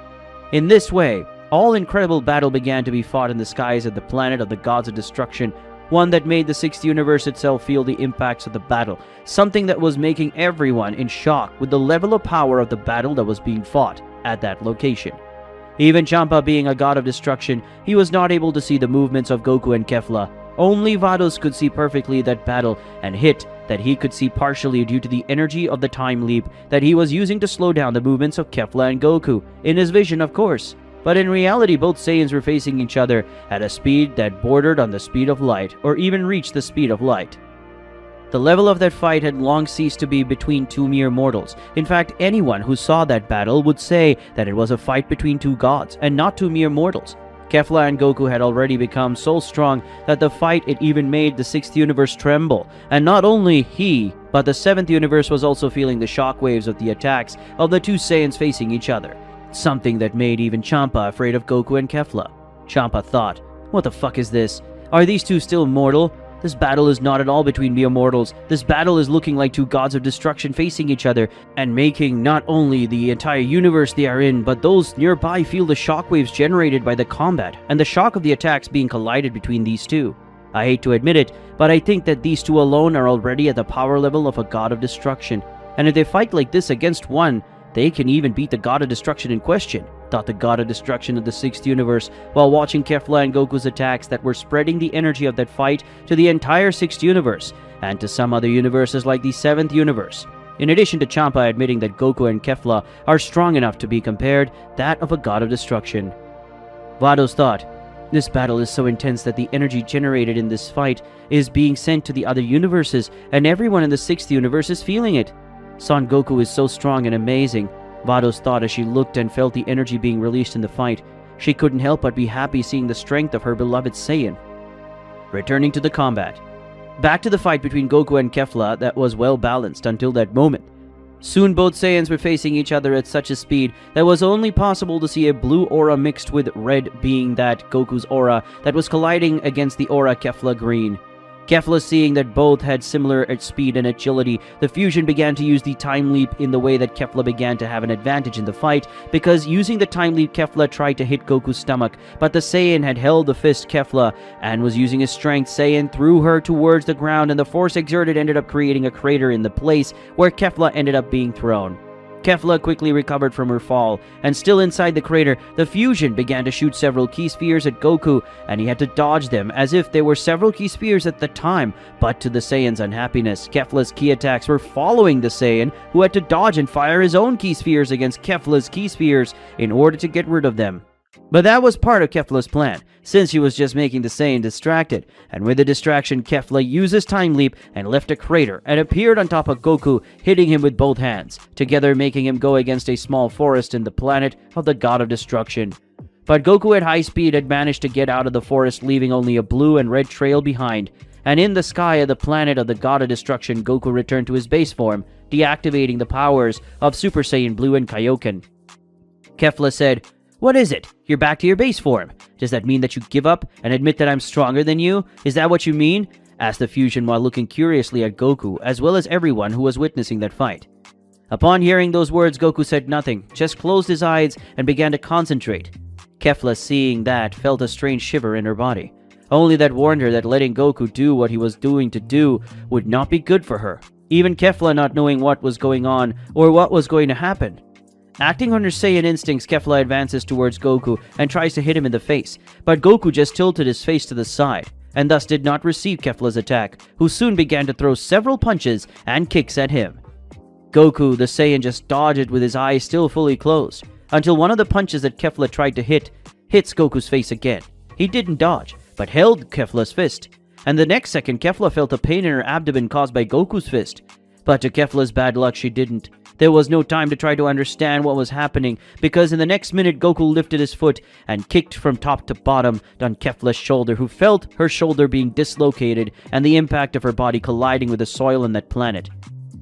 In this way, all incredible battle began to be fought in the skies of the planet of the gods of destruction, one that made the 6th universe itself feel the impacts of the battle, something that was making everyone in shock with the level of power of the battle that was being fought at that location. Even Champa being a god of destruction, he was not able to see the movements of Goku and Kefla. Only Vados could see perfectly that battle, and hit that he could see partially due to the energy of the time leap that he was using to slow down the movements of Kefla and Goku, in his vision of course. But in reality, both Saiyans were facing each other at a speed that bordered on the speed of light, or even reached the speed of light. The level of that fight had long ceased to be between two mere mortals. In fact, anyone who saw that battle would say that it was a fight between two gods, and not two mere mortals. Kefla and Goku had already become so strong that the fight it even made the 6th universe tremble, and not only he, but the 7th universe was also feeling the shockwaves of the attacks of the two Saiyans facing each other. Something that made even Champa afraid of Goku and Kefla. Champa thought, "What the fuck is this? Are these two still mortal? This battle is not at all between mere mortals. This battle is looking like two gods of destruction facing each other, and making not only the entire universe they are in, but those nearby feel the shockwaves generated by the combat, and the shock of the attacks being collided between these two. I hate to admit it, but I think that these two alone are already at the power level of a god of destruction, and if they fight like this against one, they can even beat the god of destruction in question," thought the god of destruction of the 6th universe, while watching Kefla and Goku's attacks that were spreading the energy of that fight to the entire 6th universe, and to some other universes like the 7th universe. In addition to Champa admitting that Goku and Kefla are strong enough to be compared that of a god of destruction. Vados thought, "This battle is so intense that the energy generated in this fight is being sent to the other universes, and everyone in the 6th universe is feeling it. Son Goku is so strong and amazing," Vados thought as she looked and felt the energy being released in the fight. She couldn't help but be happy seeing the strength of her beloved Saiyan. Returning to the combat. Back to the fight between Goku and Kefla that was well balanced until that moment. Soon both Saiyans were facing each other at such a speed that it was only possible to see a blue aura mixed with red, being that Goku's aura that was colliding against the aura Kefla green. Kefla, seeing that both had similar speed and agility, the fusion began to use the time leap in the way that Kefla began to have an advantage in the fight, because using the time leap Kefla tried to hit Goku's stomach, but the Saiyan had held the fist Kefla and was using his strength. Saiyan threw her towards the ground, and the force exerted ended up creating a crater in the place where Kefla ended up being thrown. Kefla quickly recovered from her fall, and still inside the crater, the fusion began to shoot several key spheres at Goku, and he had to dodge them as if there were several key spheres at the time, but to the Saiyan's unhappiness, Kefla's key attacks were following the Saiyan, who had to dodge and fire his own key spheres against Kefla's key spheres in order to get rid of them. But that was part of Kefla's plan, since he was just making the Saiyan distracted, and with the distraction Kefla used his time leap and left a crater and appeared on top of Goku, hitting him with both hands, together making him go against a small forest in the planet of the God of Destruction. But Goku at high speed had managed to get out of the forest, leaving only a blue and red trail behind, and in the sky of the planet of the God of Destruction, Goku returned to his base form, deactivating the powers of Super Saiyan Blue and Kaioken. Kefla said, "What is it? You're back to your base form. Does that mean that you give up and admit that I'm stronger than you? Is that what you mean?" asked the fusion while looking curiously at Goku, as well as everyone who was witnessing that fight. Upon hearing those words, Goku said nothing, just closed his eyes and began to concentrate. Kefla, seeing that, felt a strange shiver in her body. Only that warned her that letting Goku do what he was doing to do would not be good for her, even Kefla not knowing what was going on or what was going to happen. Acting on her Saiyan instincts, Kefla advances towards Goku and tries to hit him in the face, but Goku just tilted his face to the side, and thus did not receive Kefla's attack, who soon began to throw several punches and kicks at him. Goku, the Saiyan, just dodged with his eyes still fully closed, until one of the punches that Kefla tried to hits Goku's face again. He didn't dodge, but held Kefla's fist, and the next second Kefla felt a pain in her abdomen caused by Goku's fist. But to Kefla's bad luck, she didn't. There was no time to try to understand what was happening, because in the next minute Goku lifted his foot and kicked from top to bottom on Kefla's shoulder, who felt her shoulder being dislocated and the impact of her body colliding with the soil on that planet.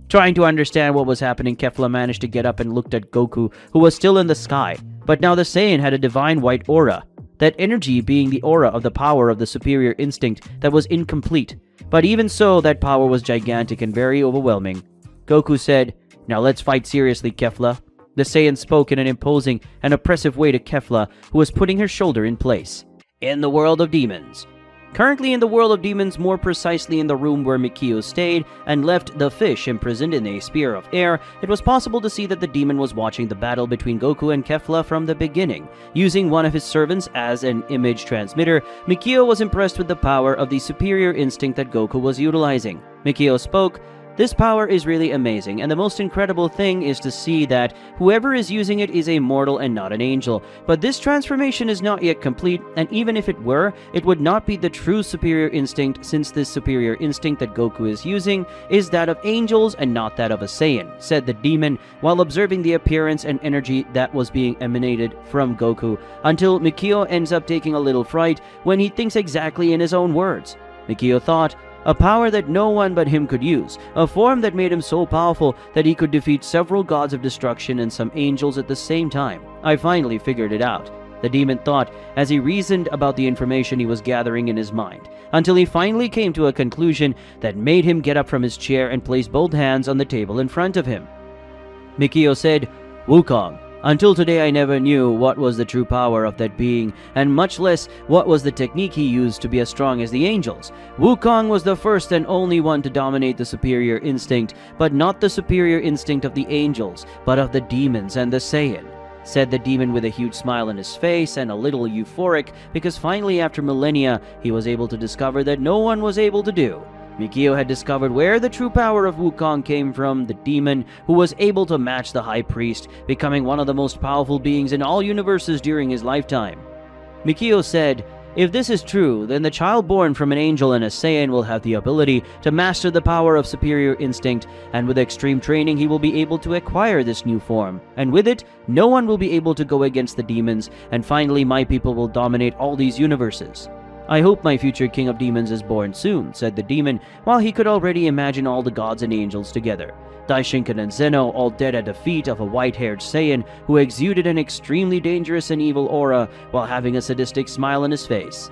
Trying to understand what was happening, Kefla managed to get up and looked at Goku, who was still in the sky, but now the Saiyan had a divine white aura, that energy being the aura of the power of the superior instinct that was incomplete, but even so, that power was gigantic and very overwhelming. Goku said, "Now let's fight seriously, Kefla." The Saiyan spoke in an imposing and oppressive way to Kefla, who was putting her shoulder in place. In the world of demons. Currently in the world of demons, more precisely in the room where Mikio stayed and left the fish imprisoned in a sphere of air, it was possible to see that the demon was watching the battle between Goku and Kefla from the beginning. Using one of his servants as an image transmitter, Mikio was impressed with the power of the superior instinct that Goku was utilizing. Mikio spoke, "This power is really amazing, and the most incredible thing is to see that whoever is using it is a mortal and not an angel. But this transformation is not yet complete, and even if it were, it would not be the true superior instinct, since this superior instinct that Goku is using is that of angels and not that of a Saiyan," said the demon, while observing the appearance and energy that was being emanated from Goku, until Mikio ends up taking a little fright when he thinks exactly in his own words. Mikio thought, "A power that no one but him could use, a form that made him so powerful that he could defeat several gods of destruction and some angels at the same time. I finally figured it out," the demon thought as he reasoned about the information he was gathering in his mind, until he finally came to a conclusion that made him get up from his chair and place both hands on the table in front of him. Mikio said, "Wukong, until today I never knew what was the true power of that being, and much less what was the technique he used to be as strong as the angels. Wukong was the first and only one to dominate the superior instinct, but not the superior instinct of the angels, but of the demons and the Saiyan," said the demon with a huge smile on his face and a little euphoric, because finally after millennia he was able to discover that no one was able to do. Mikio had discovered where the true power of Wukong came from, the demon who was able to match the High Priest, becoming one of the most powerful beings in all universes during his lifetime. Mikio said, "If this is true, then the child born from an angel and a Saiyan will have the ability to master the power of superior instinct, and with extreme training he will be able to acquire this new form, and with it, no one will be able to go against the demons, and finally my people will dominate all these universes. I hope my future king of demons is born soon," said the demon, while he could already imagine all the gods and angels together. Daishinkan and Zeno all dead at the feet of a white-haired Saiyan who exuded an extremely dangerous and evil aura while having a sadistic smile on his face.